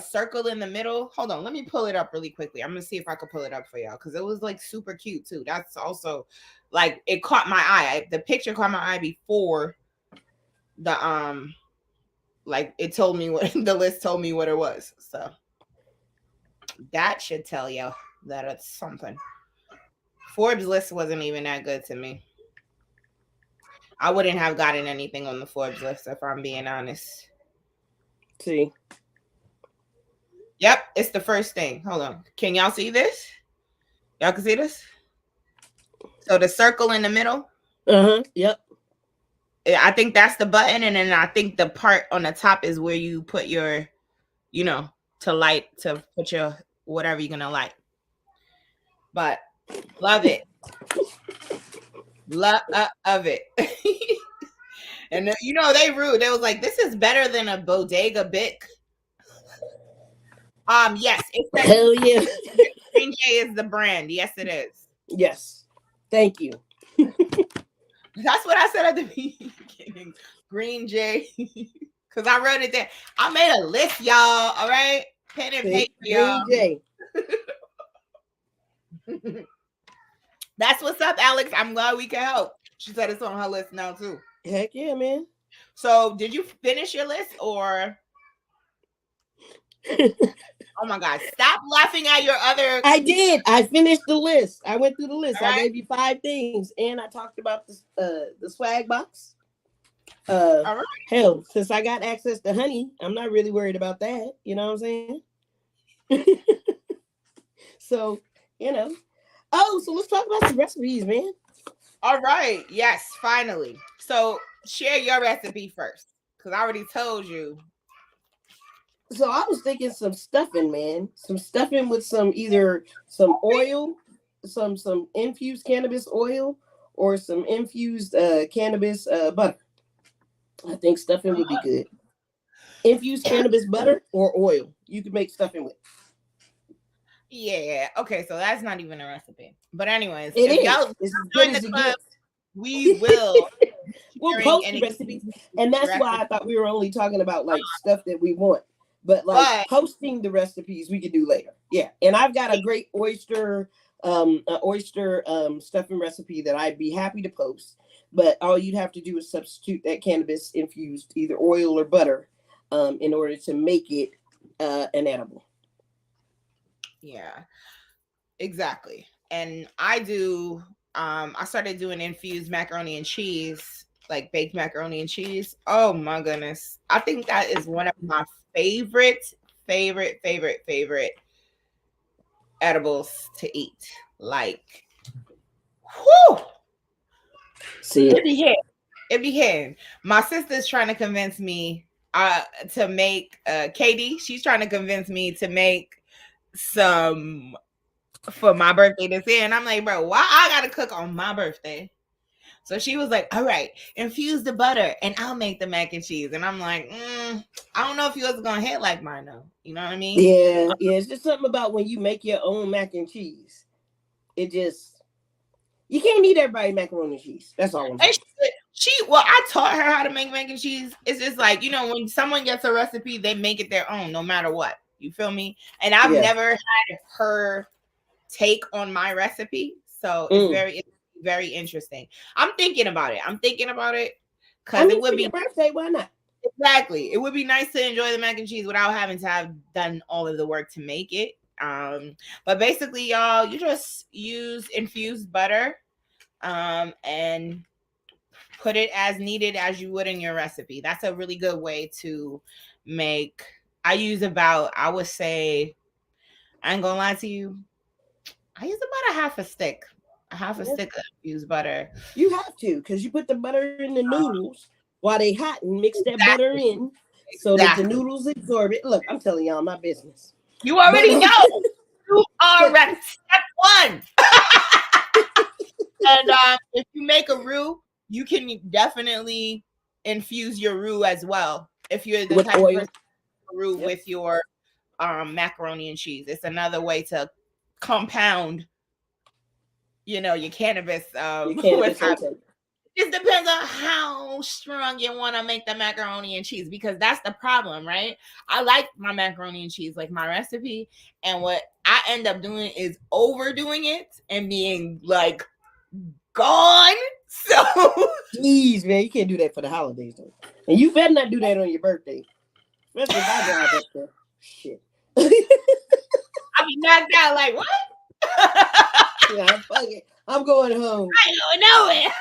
circle in the middle. Hold on, let me pull it up really quickly. I'm gonna see if I could pull it up for y'all because it was like super cute too. That's also like, it caught my eye. The picture caught my eye before the like it told me what the list told me what it was. So that should tell you that it's something. Forbes list wasn't even that good to me. I wouldn't have gotten anything on the Forbes list if I'm being honest. See. Yep, it's the first thing. Hold on. Can y'all see this? Y'all can see this? So the circle in the middle? Yep. I think that's the button, and then I think the part on the top is where you put your, to put your whatever you're gonna light. But love it. Love it. And they rude. They was like, this is better than a Bodega Bic. Yes, it says hell yeah. Green Jay is the brand. Yes, it is. Yes. Thank you. That's what I said at the beginning. Green Jay. Because I wrote it there. I made a list, y'all. All right? Pen and paper, y'all. Green Jay. That's what's up, Alex. I'm glad we can help. She said it's on her list now, too. Heck yeah, man. So, did you finish your list or... Oh my God. Stop laughing at your other... I did. I finished the list. I went through the list. Right. I gave you 5 things. And I talked about the swag box. All right. Hell, since I got access to honey, I'm not really worried about that. You know what I'm saying? So, you know. Oh, so let's talk about some recipes, man. All right. Yes, finally. So share your recipe first. Because I already told you. So I was thinking some stuffing, man. Some stuffing with some either some oil, some infused cannabis oil, or some infused cannabis butter. I think stuffing would be good. Infused cannabis butter or oil. You could make stuffing with. Yeah. Okay. So that's not even a recipe. But anyways, It if is. y'all It's as good join the as it club, gets. we will We'll sharing post the any recipes, and that's why recipe. I thought we were only talking about like stuff that we want. But like But posting the recipes, we can do later. Yeah, and I've got a great oyster stuffing recipe that I'd be happy to post. But all you'd have to do is substitute that cannabis infused either oil or butter in order to make it an edible. yeah, exactly. And I started doing infused macaroni and cheese, like baked macaroni and cheese. Oh my goodness. I think that is one of my favorite edibles to eat. Like, whew, See it it? be here. It be here. My sister's trying to convince me to make Katie, she's trying to convince me to make some for my birthday this year. And I'm like, bro, why I gotta cook on my birthday? So she was like, all right, infuse the butter and I'll make the mac and cheese. And I'm like, I don't know if yours is gonna hit like mine though. You know what I mean? Yeah, yeah. It's just something about when you make your own mac and cheese. It just you can't eat everybody macaroni and cheese. That's all I'm And saying. well, I taught her how to make mac and cheese. It's just like, when someone gets a recipe, they make it their own no matter what. You feel me? And I've Yeah. never had her take on my recipe. So Mm. it's very interesting. I'm thinking about it. I Because it mean, would for be your birthday, why not? exactly. It would be nice to enjoy the mac and cheese without having to have done all of the work to make it. But basically, y'all, you just use infused butter, and put it as needed as you would in your recipe. That's a really good way to make. I use about, I would say, I ain't gonna lie to you, I use about a half a Yeah. stick of infused butter. You have to, because you put the butter in the noodles while they hot and mix that butter Exactly. in so that the Exactly. noodles absorb it. Look, I'm telling y'all my business. You But already know. You are but ready. Step one. And if you make a roux, you can definitely infuse your roux as well. If you're the with type of oil. person roux Yep. with your macaroni and cheese, it's another way to compound, your cannabis. Your With cannabis how intake. it depends on how strong you want to make the macaroni and cheese, because that's the problem, right? I like my macaroni and cheese, like my recipe, and what I end up doing is overdoing it and being like gone. So Jeez, man, you can't do that for the holidays though. And you better not do that on your birthday. Especially if I drive up there. Shit. I be knocked out like what? Yeah, fuck it. I'm going home. I don't know it.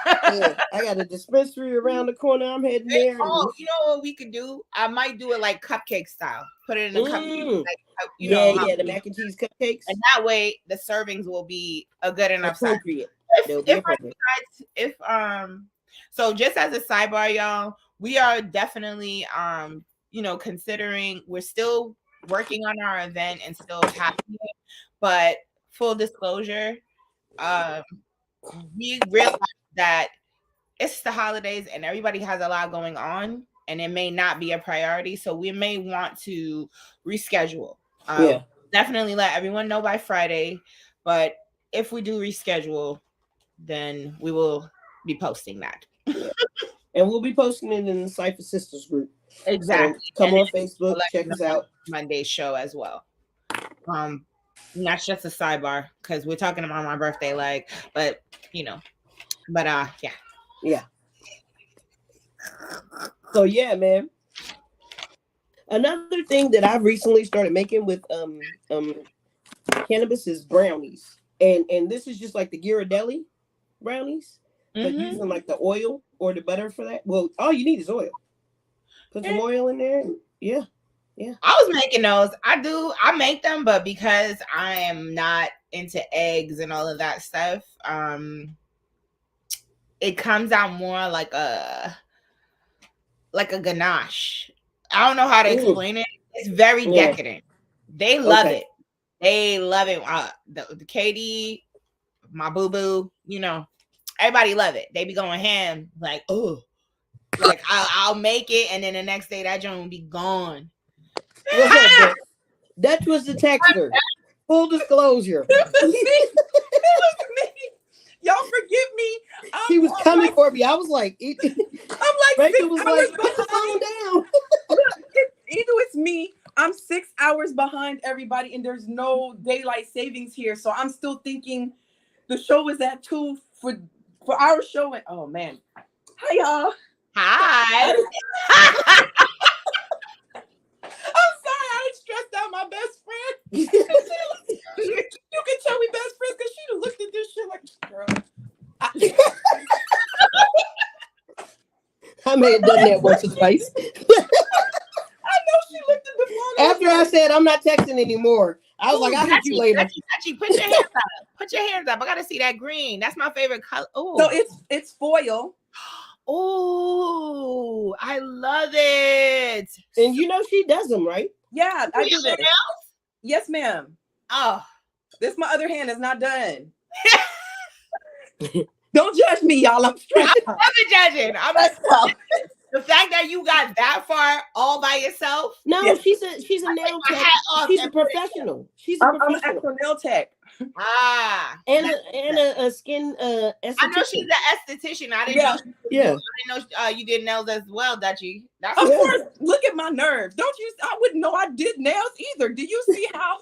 Yeah, I got a dispensary around the corner. I'm heading there. Oh, And, you know what we could do? I might do it like cupcake style. Put it in a cupcake, like yeah, how yeah, the mac and cheese cupcakes. and that way the servings will be a good enough size. Appropriate. If They'll be if I appropriate. decide so just as a sidebar, y'all, we are definitely considering, we're still working on our event and still happening, but full disclosure, um we realize that it's the holidays and everybody has a lot going on and it may not be a priority, so we may want to reschedule. Yeah. Definitely let everyone know by Friday, but if we do reschedule, then we will be posting that. Yeah. And we'll be posting it in the Cypha Sistas group. Exactly. So come And on Facebook, we'll let check you know us on out. Monday's show as well. And that's just a sidebar because we're talking about my birthday, but yeah. Yeah. So yeah, man. Another thing that I've recently started making with cannabis is brownies. And this is just like the Ghirardelli brownies, but using like the oil or the butter for that. Well, all you need is oil. Put some oil in there. Yeah. I was making those. I make them, but because I am not into eggs and all of that stuff, it comes out more like a ganache. I don't know how to explain it. It's very decadent. They love it. They love it. The Katie, my boo boo, you know, everybody love it. They be going ham like, oh, like I'll make it, and then the next day that joint will be gone. What's up, bro? That was the texter. Full disclosure. Y'all forgive me. He was coming for me. I was like, I'm like, Rachel was like, put the phone down. Either it's me. I'm 6 hours behind everybody, and there's no daylight savings here. So I'm still thinking the show is at 2 for our show. And oh man, hi y'all. Hi. I'm sorry, I stressed out my best friend. You can tell we best friends because she looked at this shit like, girl. I may have done that once or twice. I know she looked at the phone. After I said I'm not texting anymore, I was like, I'll hit you later. Actually, put your hands up. Put your hands up. I gotta see that green. That's my favorite color. Ooh. So it's foil. Oh, I love it. And you know she does them, right? Yeah, I do this. Yes, ma'am. Oh, this my other hand is not done. Don't judge me, y'all. I'm stressed out. I'm judging. The fact that you got that far all by yourself. No, yeah. she's a nail tech. She's a professional. She's a professional. I'm an actual nail tech. And a skin esthetician. I know she's an esthetician. I didn't know. I didn't know you did nails as well, Dutchie. Of course. Look at my nerves. Don't you? I wouldn't know I did nails either. Do you see how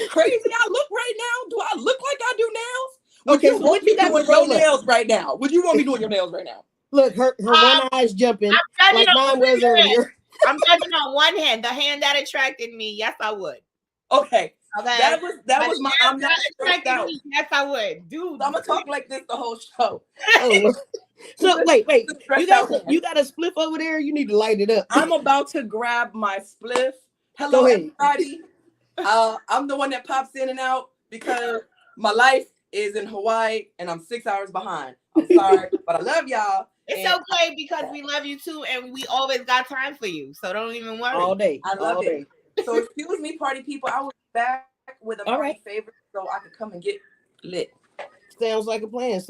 crazy I look right now? Do I look like I do nails? Would you want me doing your nails right now? Would you want me doing your nails right now? Look, her one eye's jumping like mine was earlier. I'm judging on one hand, the hand that attracted me. Yes, I would. Okay. That was my. I'm not stressed out. Yes, I would. Dude, I'm gonna talk like this the whole show. Oh. So wait. You got a spliff over there? You need to light it up. I'm about to grab my spliff. Hello, everybody. I'm the one that pops in and out because my life is in Hawaii and I'm 6 hours behind. I'm sorry, but I love y'all. It's okay because we love you too, and we always got time for you. So don't even worry. All day. I love it. So excuse me, party people. I will be back with a party favorite so I could come and get lit. Sounds like a plan.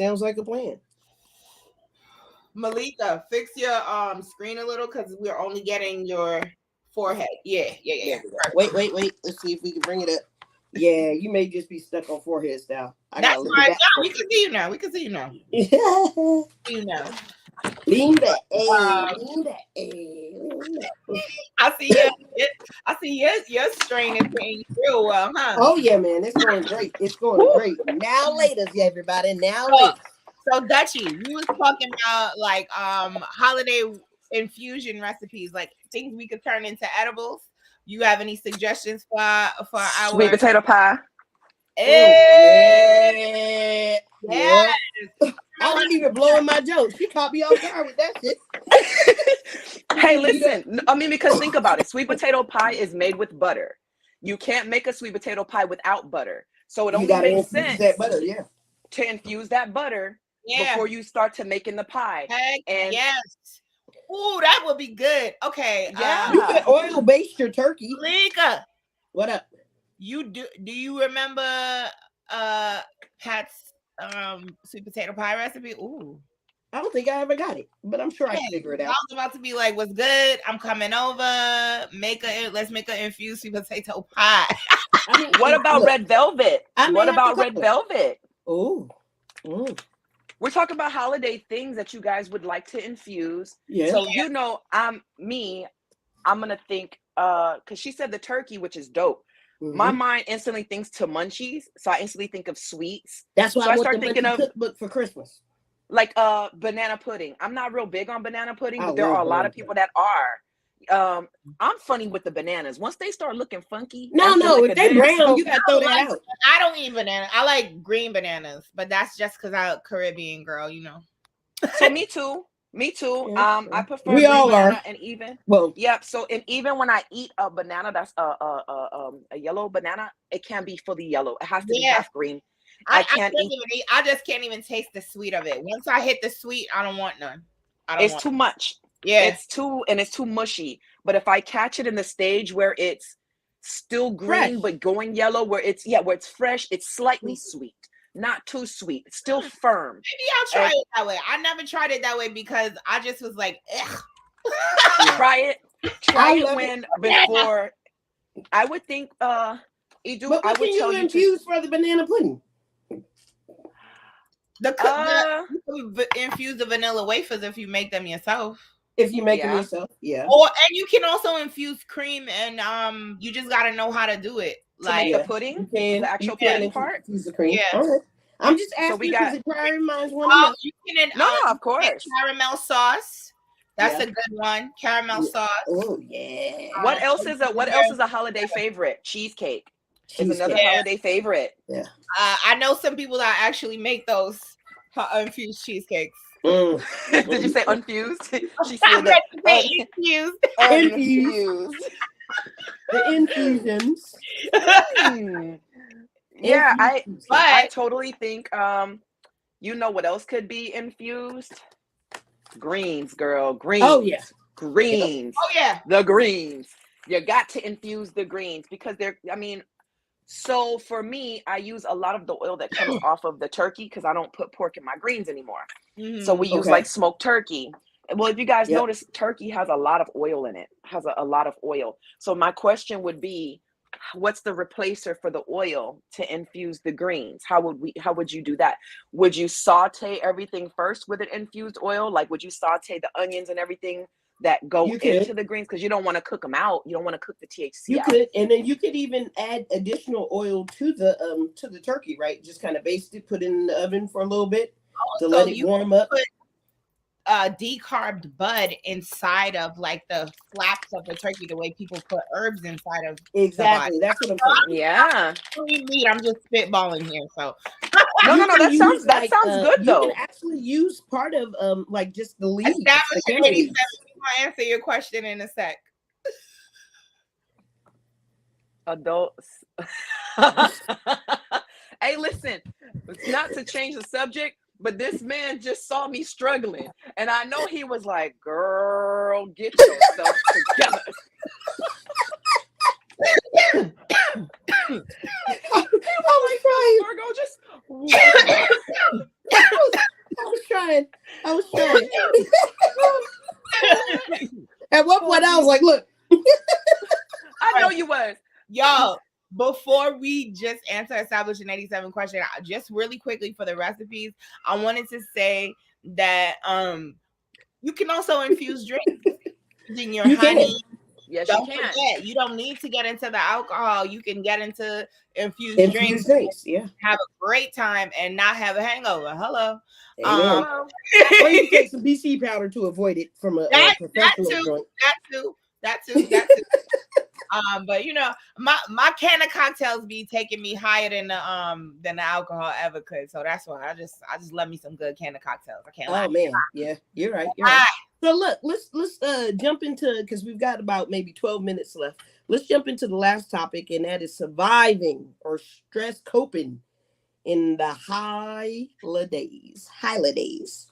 Malika, fix your screen a little because we're only getting your forehead. Yeah. Wait. Let's see if we can bring it up. Yeah, you may just be stuck on forehead style. That's fine. No, we can see you now. You know. Lean back. I see your strain is paying real well, huh? Oh yeah, man. It's going great. Great. Now later, everybody. So Dutchie, we was talking about like holiday infusion recipes, like things we could turn into edibles. You have any suggestions for our sweet potato pie? Yes. I wasn't even blowing my joke. She caught me off guard with that shit. Hey, listen. I mean, because think about it. Sweet potato pie is made with butter. You can't make a sweet potato pie without butter. So it only makes sense to infuse that butter before you start to making the pie. Yes. Ooh, that would be good. Okay. Yeah. You can oil baste your turkey. Lika. What up? Do you remember Pat's sweet potato pie recipe? Ooh. I don't think I ever got it, but I'm sure I can figure it out. I was about to be like, what's good? I'm coming over. Let's make an infused sweet potato pie. What about red velvet? What about red velvet? Ooh. We're talking about holiday things that you guys would like to infuse. Yeah. So I'm gonna think because she said the turkey, which is dope. Mm-hmm. My mind instantly thinks to munchies, so I instantly think of sweets. That's why I start thinking of cookbook for Christmas. Like banana pudding. I'm not real big on banana pudding, but there are a lot of people that are. I'm funny with the bananas. Once they start looking funky, if they brown, you gotta throw that out. I don't eat banana. I like green bananas, but that's just because I'm a Caribbean girl, you know. So me too. Me too. Yeah. I prefer We all banana are. and even. Well, Yep. So and even when I eat a banana that's a yellow banana, it can be fully yellow. It has to be half green. I can't eat. I just can't even taste the sweet of it. Once I hit the sweet, I don't want none. It's too much. Yeah. It's too mushy. But if I catch it in the stage where it's still green but going yellow, where it's fresh, it's slightly sweet. Not too sweet. It's still firm. Maybe I'll try it that way. I never tried it that way because I just was like, ugh. Try it when before. I would think but what can you infuse for the banana pudding? You infuse the vanilla wafers if you make them yourself. If you make them yourself, and you can also infuse cream, and you just got to know how to do it. Like the pudding, the actual pudding part. Infuse the cream. Yeah. All right. I'm just asking because it probably reminds one of you can. Of course. Caramel sauce. That's a good one. Caramel sauce. Oh yeah. What else is a holiday favorite? Cheesecake is another holiday favorite. Yeah. I know some people that actually make those infused cheesecakes. Did you say unfused? She said infused. Infused. The infusions. Yeah, I totally think you know what else could be infused? Greens, girl. Greens. Oh yeah. Greens. Oh yeah. The greens. You got to infuse the greens because so for me, I use a lot of the oil that comes off of the turkey because I don't put pork in my greens anymore. Mm-hmm. So we use like smoked turkey. Well, if you guys notice, turkey has a lot of oil in it, has a lot of oil. So my question would be, what's the replacer for the oil to infuse the greens? How would you do that? Would you saute everything first with an infused oil? Like, would you saute the onions and everything that go into the greens? Because you don't want to cook them out. You don't want to cook the THC out. Could, and then you could even add additional oil to the turkey, right? Just kind of baste it, put it in the oven for a little bit to let it warm up. Put decarbed bud inside of like the flaps of the turkey, the way people put herbs inside of exactly. That's what I'm saying. Yeah. I'm just spitballing here. So no. That sounds good though. You can actually use part of like just the leaves. I'm gonna answer your question in a sec. Adults. Hey, listen. It's not to change the subject, but this man just saw me struggling, and I know he was like, "Girl, get yourself together." Oh my God, Virgo, just. I was trying. At one point, I was like, "Look." I know you was. Y'all, before we just answer Establishing 87 question, just really quickly for the recipes, I wanted to say that you can also infuse drinks in your honey. Yes, don't forget, you don't need to get into the alcohol. You can get into infused drinks. Yeah. Have a great time and not have a hangover. Hello. Or you take some BC powder to avoid it from a professional joint. That too. But you know, my can of cocktails be taking me higher than the alcohol ever could. So that's why I just love me some good can of cocktails. I can't lie. Oh man, yeah, you're right. So look, let's jump into, because we've got about maybe 12 minutes left. Let's jump into the last topic, and that is surviving or stress coping in the Hi-lidays.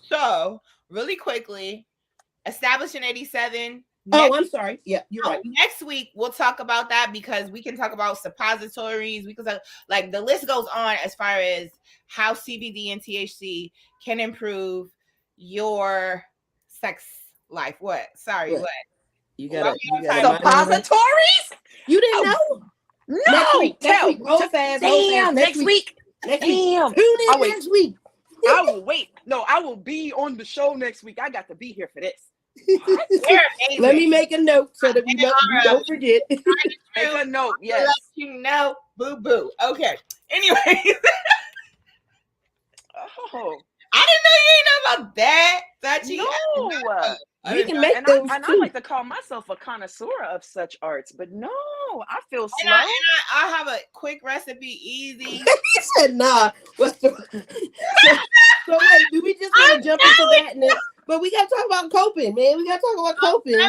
So really quickly, Establishing 87. I'm sorry. Yeah, you're right. Next week we'll talk about that because we can talk about suppositories. We can talk, like, the list goes on as far as how CBD and THC can improve your sex life. What? Sorry, what? You got suppositories? You didn't know? No. Next week. Damn. Next week. Tune in next week. I will wait. No, I will be on the show next week. I got to be here for this. Let me make a note so that we don't forget. Make a note, yes. Let you know, boo boo. Okay. Anyway. I didn't know you didn't know about that. No. You can make those I like to call myself a connoisseur of such arts, but no, I feel slow. And I have a quick recipe, easy. He said, nah. So wait, do we just want to jump into that? And then But we gotta talk about coping, man. We gotta talk about coping.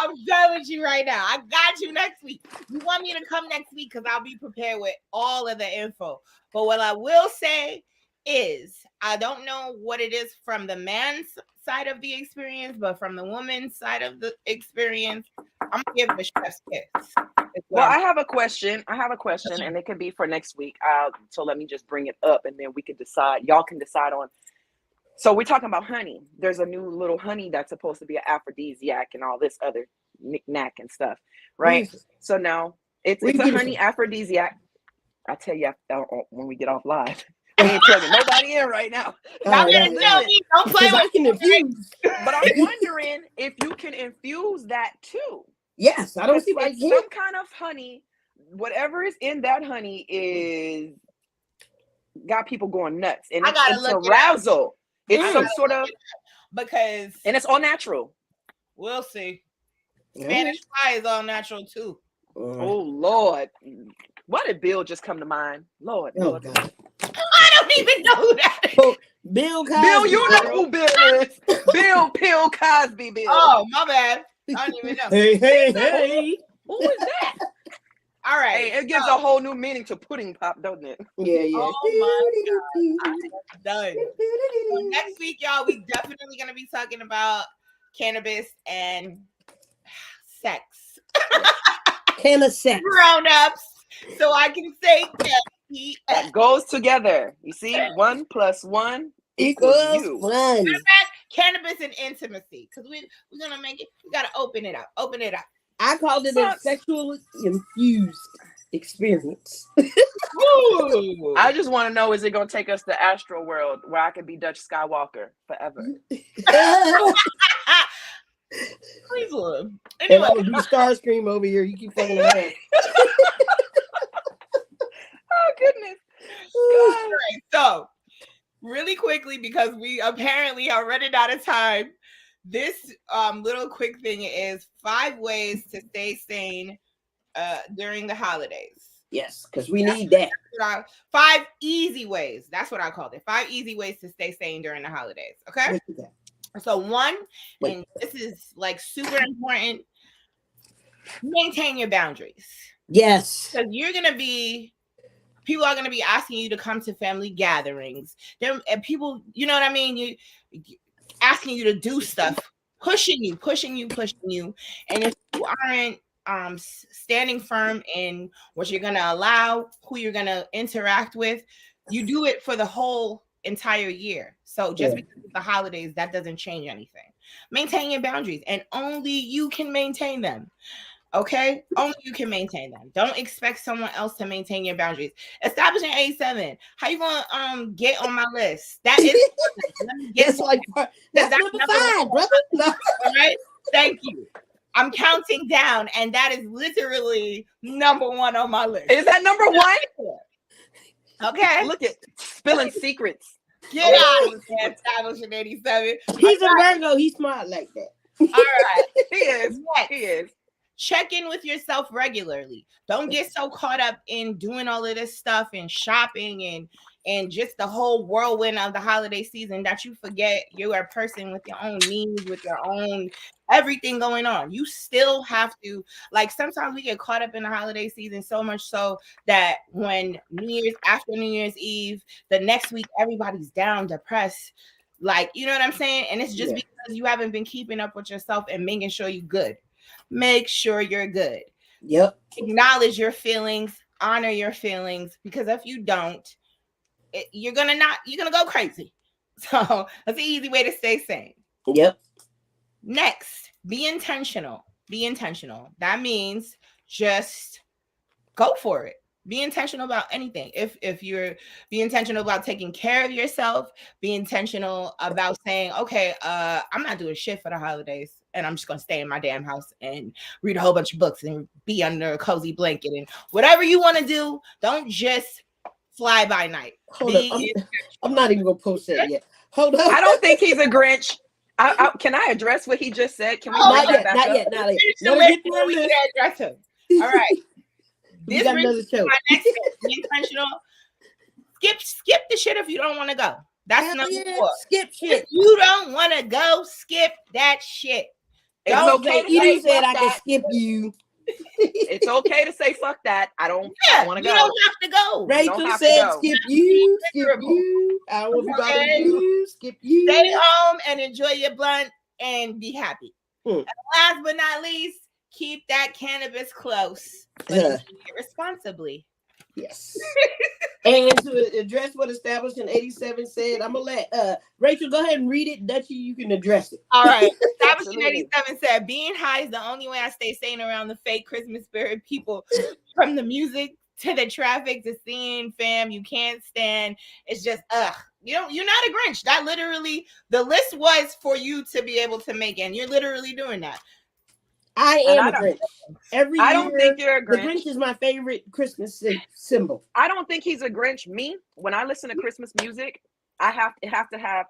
I'm done with you right now. I got you next week. You want me to come next week because I'll be prepared with all of the info. But what I will say is I don't know what it is from the man's side of the experience, but from the woman's side of the experience, I'm gonna give the chef's kiss. Well, I have a question, and it could be for next week. So let me just bring it up, and then we can decide. Y'all can decide on. So we're talking about honey. There's a new little honey that's supposed to be an aphrodisiac and all this other knick-knack and stuff, right? So now it's a honey aphrodisiac. I'll tell you when we get off live. I ain't plugging nobody in right now. Y'all gonna tell me, don't play with can infuse. But I'm wondering if you can infuse that too. Yes, I don't see why you can't. Some kind of honey, whatever is in that honey is got people going nuts. And it's arousal. It's some sort of because and it's all natural. We'll see. Spanish fly is all natural too. Oh Lord. Why did Bill just come to mind? Lord. God. I don't even know who that is. Oh, Bill Cosby. Bill, you know who Bill is. Bill Cosby, Bill. Oh, my bad. I don't even know. Hey. Who is that? All right. Hey, it gives a whole new meaning to pudding pop, doesn't it? Yeah. Oh my God. I'm done. So next week, y'all, we definitely gonna be talking about cannabis and sex. Can of sex. Grown-ups. So I can say that goes together. You see, 1 + 1 equals 1. Cannabis and intimacy, because we're gonna make it. We gotta open it up. I called it a sexually infused experience. I just want to know: is it gonna take us to Astral World where I can be Dutch Skywalker forever? Please, Lord. Anyway, I'm gonna do Starscream over here. You keep fucking around. Oh goodness. All right, so really quickly, because we apparently are running out of time, this little quick thing is 5 ways to stay sane during the holidays. Yes, because we need that. 5 easy ways. That's what I called it. 5 easy ways to stay sane during the holidays. Okay. So 1, and this is like super important, maintain your boundaries. Yes. Because people are going to be asking you to come to family gatherings. And people, you know what I mean? You asking you to do stuff, pushing you. And if you aren't standing firm in what you're going to allow, who you're going to interact with, you do it for the whole entire year. So just because it's the holidays, that doesn't change anything. Maintain your boundaries, and only you can maintain them. Okay, only you can maintain them. Don't expect someone else to maintain your boundaries. Establishing A7. How you gonna get on my list? That is that's number 5, brother. No. All right, thank you. I'm counting down, and that is literally number 1 on my list. Is that number 1? Okay. Look at spilling secrets. Get out of here, establishing 87. He's a Virgo. He's smart like that. All right, he is. Yes. He is. Check in with yourself regularly. Don't get so caught up in doing all of this stuff and shopping and just the whole whirlwind of the holiday season that you forget you're a person with your own needs, with your own everything going on. You still have to, like, sometimes we get caught up in the holiday season so much so that when after New Year's Eve, the next week, everybody's down, depressed. Like, you know what I'm saying? And it's just because you haven't been keeping up with yourself and making sure you're good. Make sure you're good. Yep. Acknowledge your feelings, honor your feelings, because if you don't, you're gonna go crazy. So that's an easy way to stay sane. Yep. Next, be intentional. That means just go for it. Be intentional about anything. If you're be intentional about taking care of yourself, be intentional about saying, okay, I'm not doing shit for the holidays, and I'm just gonna stay in my damn house and read a whole bunch of books and be under a cozy blanket and whatever you want to do. Don't just fly by night. Hold up. I'm not even gonna post that yet. Hold up. I don't think he's a Grinch. Can I address what he just said? Can we not yet. Let me get through this. Address him. All right. This got another show. My next step. Be intentional. Skip the shit if you don't want to go. That's Hell number yeah. 4. Skip shit. If you don't want to go, skip that shit. It's Don't okay say, to say Edu said fuck I can that. skip you. It's okay to say fuck that. I don't want to go. You don't have to go. Rachel have said to go. skip you, skip you. I don't want to be bothered with you, skip you. Stay home and enjoy your blunt and be happy. And last but not least, keep that cannabis close, but enjoy it responsibly. Yes. And to address what Established in 87 said, I'm going to let Rachel go ahead and read it. Dutchie, you can address it. All right. Established in 87 said, being high is the only way I stay sane around the fake Christmas spirit people. From the music to the traffic to seeing fam you can't stand. It's just, you're not a Grinch. That literally, the list was for you to be able to make it, and you're literally doing that. I am a Grinch. Every year, I don't think you're a Grinch. The Grinch is my favorite Christmas symbol. I don't think he's a Grinch. Me, when I listen to Christmas music, it have to have,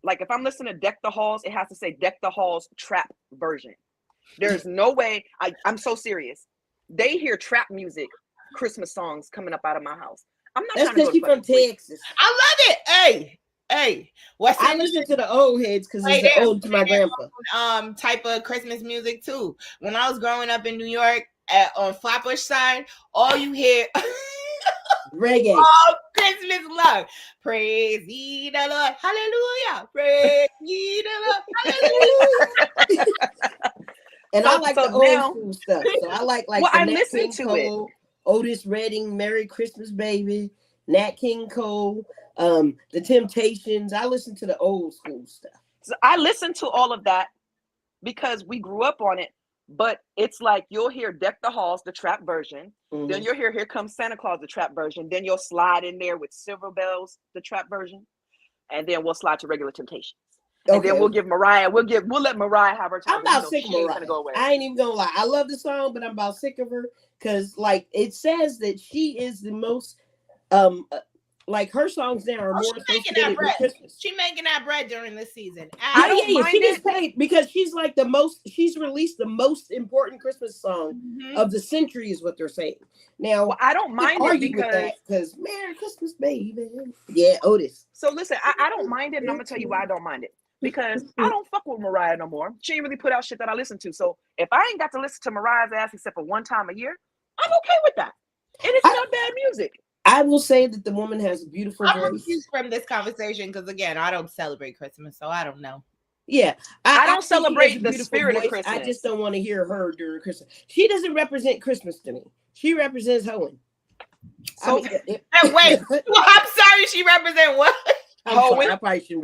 like, if I'm listening to Deck the Halls, it has to say Deck the Halls trap version. There's no way. I'm so serious. They hear trap music, Christmas songs coming up out of my house. I'm not. That's because she's from Texas. I love it. Hey, I listen to the old heads because it's old to my grandpa. Type of Christmas music too. When I was growing up in New York, on Flatbush side, all you hear reggae. All Christmas love. Praise ye the Lord, hallelujah. Praise ye the Lord, hallelujah. And I like the old school stuff. So I like well, I listen to Cole, Otis Redding, Merry Christmas Baby, Nat King Cole. The Temptations. I listen to the old school stuff. So I listen to all of that because we grew up on it. But it's like you'll hear Deck the Halls, the trap version. Mm-hmm. Then you'll hear Here Comes Santa Claus, the trap version. Then you'll slide in there with Silver Bells, the trap version, and then we'll slide to Regular Temptations. And then we'll give Mariah. We'll let Mariah have her time. I'm about sick of Mariah. Go away. I ain't even gonna lie. I love the song, but I'm about sick of her because, like, it says that she is the most like her songs now are more associated with Christmas. She's making that bread during this season. She gets paid because she's like she's released the most important Christmas song of the century is what they're saying. Now, I don't mind it because Merry Christmas, baby. Yeah, Otis. So listen, I don't mind it, and I'm gonna tell you why I don't mind it. Because I don't fuck with Mariah no more. She ain't really put out shit that I listen to. So if I ain't got to listen to Mariah's ass except for one time a year, I'm okay with that. And it's not bad music. I will say that the woman has a beautiful voice. I'm confused from this conversation because, again, I don't celebrate Christmas, so I don't know. Yeah, I don't celebrate the spirit of Christmas. I just don't want to hear her during Christmas. She doesn't represent Christmas to me. She represents Hoeing. So, wait, well, I'm sorry, she represents what? I probably shouldn't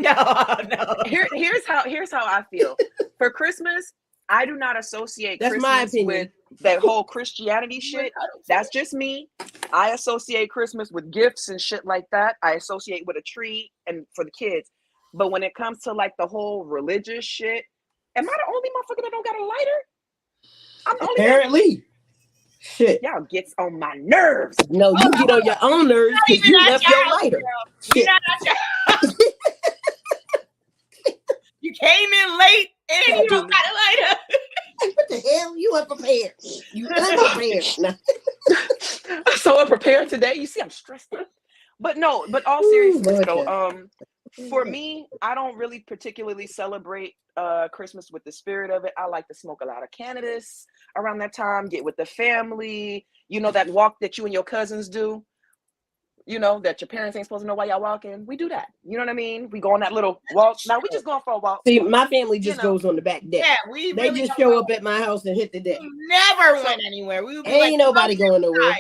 no. Here's how I feel. For Christmas, I do not associate Christmas with that whole Christianity shit. That's just me. I associate Christmas with gifts and shit like that. I associate with a tree and for the kids. But when it comes to like the whole religious shit, am I the only motherfucker that don't got a lighter? I'm the only apparently. Shit. Y'all gets on my nerves. No, you get on your own nerves because you left your lighter. You came in late and you don't got a lighter. What the hell? You unprepared. You unprepared. So unprepared today. You see, I'm stressed out. But no, but all seriousness though, for me, I don't really particularly celebrate Christmas with the spirit of it. I like to smoke a lot of cannabis around that time, get with the family, you know, that walk that you and your cousins do, you know, that your parents ain't supposed to know why y'all walking. We do that. You know what I mean? We go on that little walk. Now we just going for a walk. See, my family just goes on the back deck. Yeah, they just show up at my house and hit the deck. We never went anywhere. We would be ain't nobody going nowhere.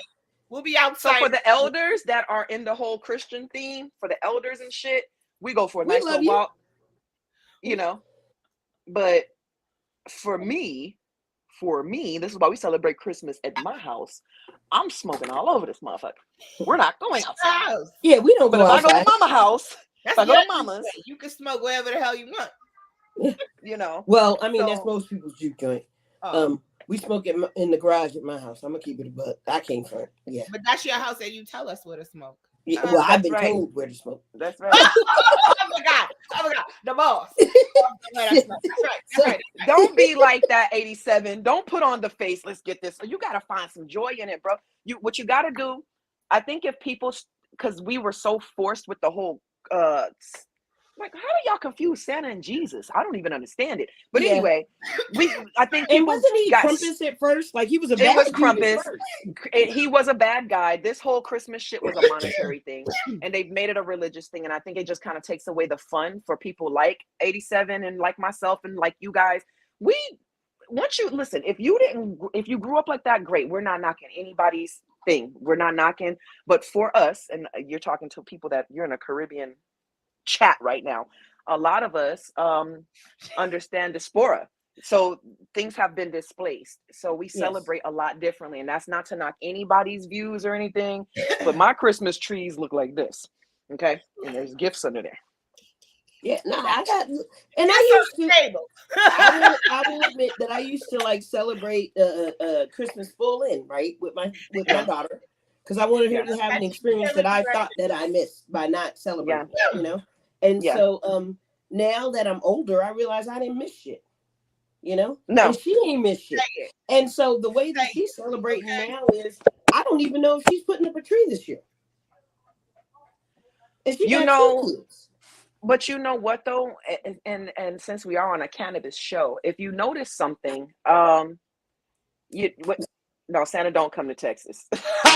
We'll be outside. So for the elders that are in the whole Christian theme, for the elders and shit, we go for a nice little walk, you know. But for me, this is why we celebrate Christmas at my house. I'm smoking all over this motherfucker. We're not going outside. Yeah, we don't go outside. If I go to mama's house, if I go to mama's, you can smoke wherever the hell you want. You know. Well, I mean, that's most people's juke joint. We smoke it in the garage at my house. I'm gonna keep it a buck. I can't front. Yeah. But that's your house and you tell us where to smoke. Yeah, well, I've been told where to smoke. That's right. I forgot. The boss. That's right. Don't be like that, 87. Don't put on the face. Let's get this. You got to find some joy in it, bro. What you got to do, I think if people because we were so forced with the whole like, how do y'all confuse Santa and Jesus? I don't even understand it. But anyway, I think and wasn't he Krampus at first? Like he was a bad dude Krampus. He was a bad guy. This whole Christmas shit was a monetary thing, and they've made it a religious thing. And I think it just kind of takes away the fun for people like 87 and like myself and like you guys. Once you listen, if you grew up like that, great. We're not knocking anybody's thing. We're not knocking, but for us, and you're talking to people that you're in a Caribbean chat right now, a lot of us understand diaspora, so things have been displaced, so we celebrate a lot differently, and that's not to knock anybody's views or anything, but my Christmas trees look like this, okay, and there's gifts under there. I got, and I used to. I will admit that I used to like celebrate Christmas full in, right, with my daughter, because I wanted her to have an experience that I thought that I missed by not celebrating, you know. And so now that I'm older, I realize I didn't miss shit, you know. No, and she ain't miss shit. And so the way that she's celebrating now is, I don't even know if she's putting up a tree this year. And she got 2 kids. But you know what though, and since we are on a cannabis show, if you notice something, no, Santa don't come to Texas.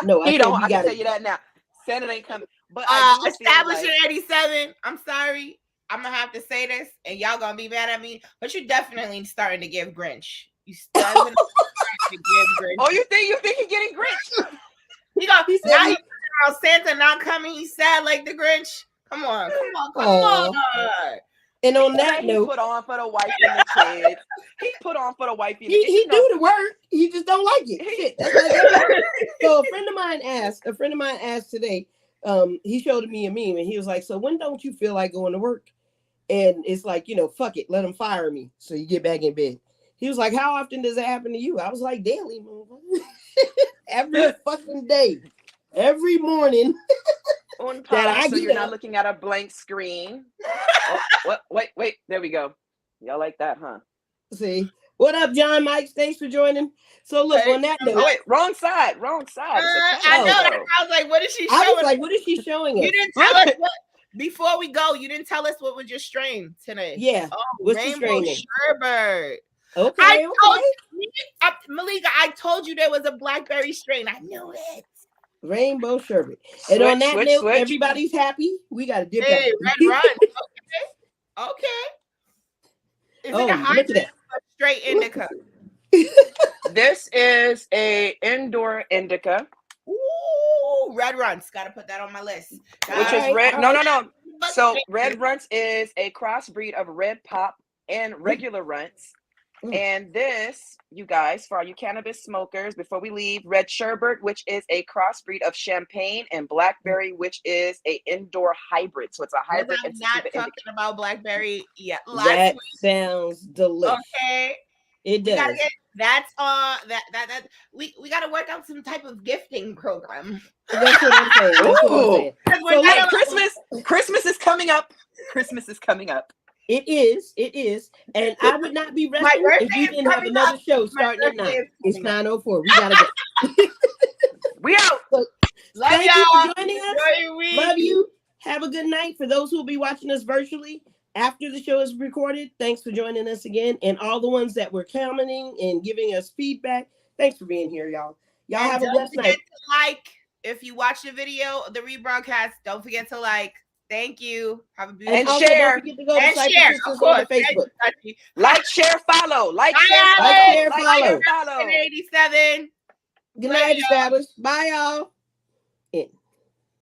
No, he don't. I can tell you that now. Santa ain't coming. But established in 87. I'm sorry, I'm gonna have to say this, and y'all gonna be mad at me, but you're definitely starting to give Grinch. You starting to give Grinch. Oh, you think you're getting Grinch? He said Santa not coming. He's sad like the Grinch. Come on. And on that note, he put on for the wife and the kids. He put on for the wife. He do the work. He just don't like it. Shit. That's like so a friend of mine asked today. He showed me a meme, and he was like, "So when don't you feel like going to work?" And it's like, fuck it, let him fire me, so you get back in bed. He was like, "How often does that happen to you?" I was like, "Daily, every fucking day, every morning." So you're not looking at a blank screen. Wait, there we go. Y'all like that, huh? See, what up, John Mike? Thanks for joining. So look, on that note, wrong side. I know that. I was like, what is she showing? I was like, what is she showing us? You didn't tell us what. Before we go, you didn't tell us what was your strain today. Yeah. What's Rainbow Sherbet. Okay. Malika, I told you there was a blackberry strain. I knew it. Rainbow Sherbet. And on that note, everybody's happy. We got to dip out. Red Run. Okay. Is it a hybrid or straight indica? This is a indoor indica. Ooh, Red Runts. Got to put that on my list. Which is red. No. So Red Runts is a crossbreed of red pop and regular runts. And this, you guys, for all you cannabis smokers, before we leave, Red Sherbet, which is a crossbreed of champagne, and blackberry, which is a indoor hybrid. So it's a hybrid. I'm not talking about blackberry yet. That sounds delicious. Okay, it does. That's we got to work out some type of gifting program. That's what I'm saying. So Christmas is coming up. Christmas is coming up. It is, and I would not be resting if you didn't have another show starting at 9. It's 9:04. We gotta go. We out. So, thank you for joining us. Love you. Have a good night. For those who will be watching us virtually after the show is recorded, thanks for joining us again, and all the ones that were commenting and giving us feedback. Thanks for being here, y'all. Y'all have a blessed night. If you watch the video, the rebroadcast, don't forget to like. Thank you. Have a beautiful and share. Share, of course. Facebook. Like, share, follow. Like, share, follow. 87. Good night, established. Bye, y'all.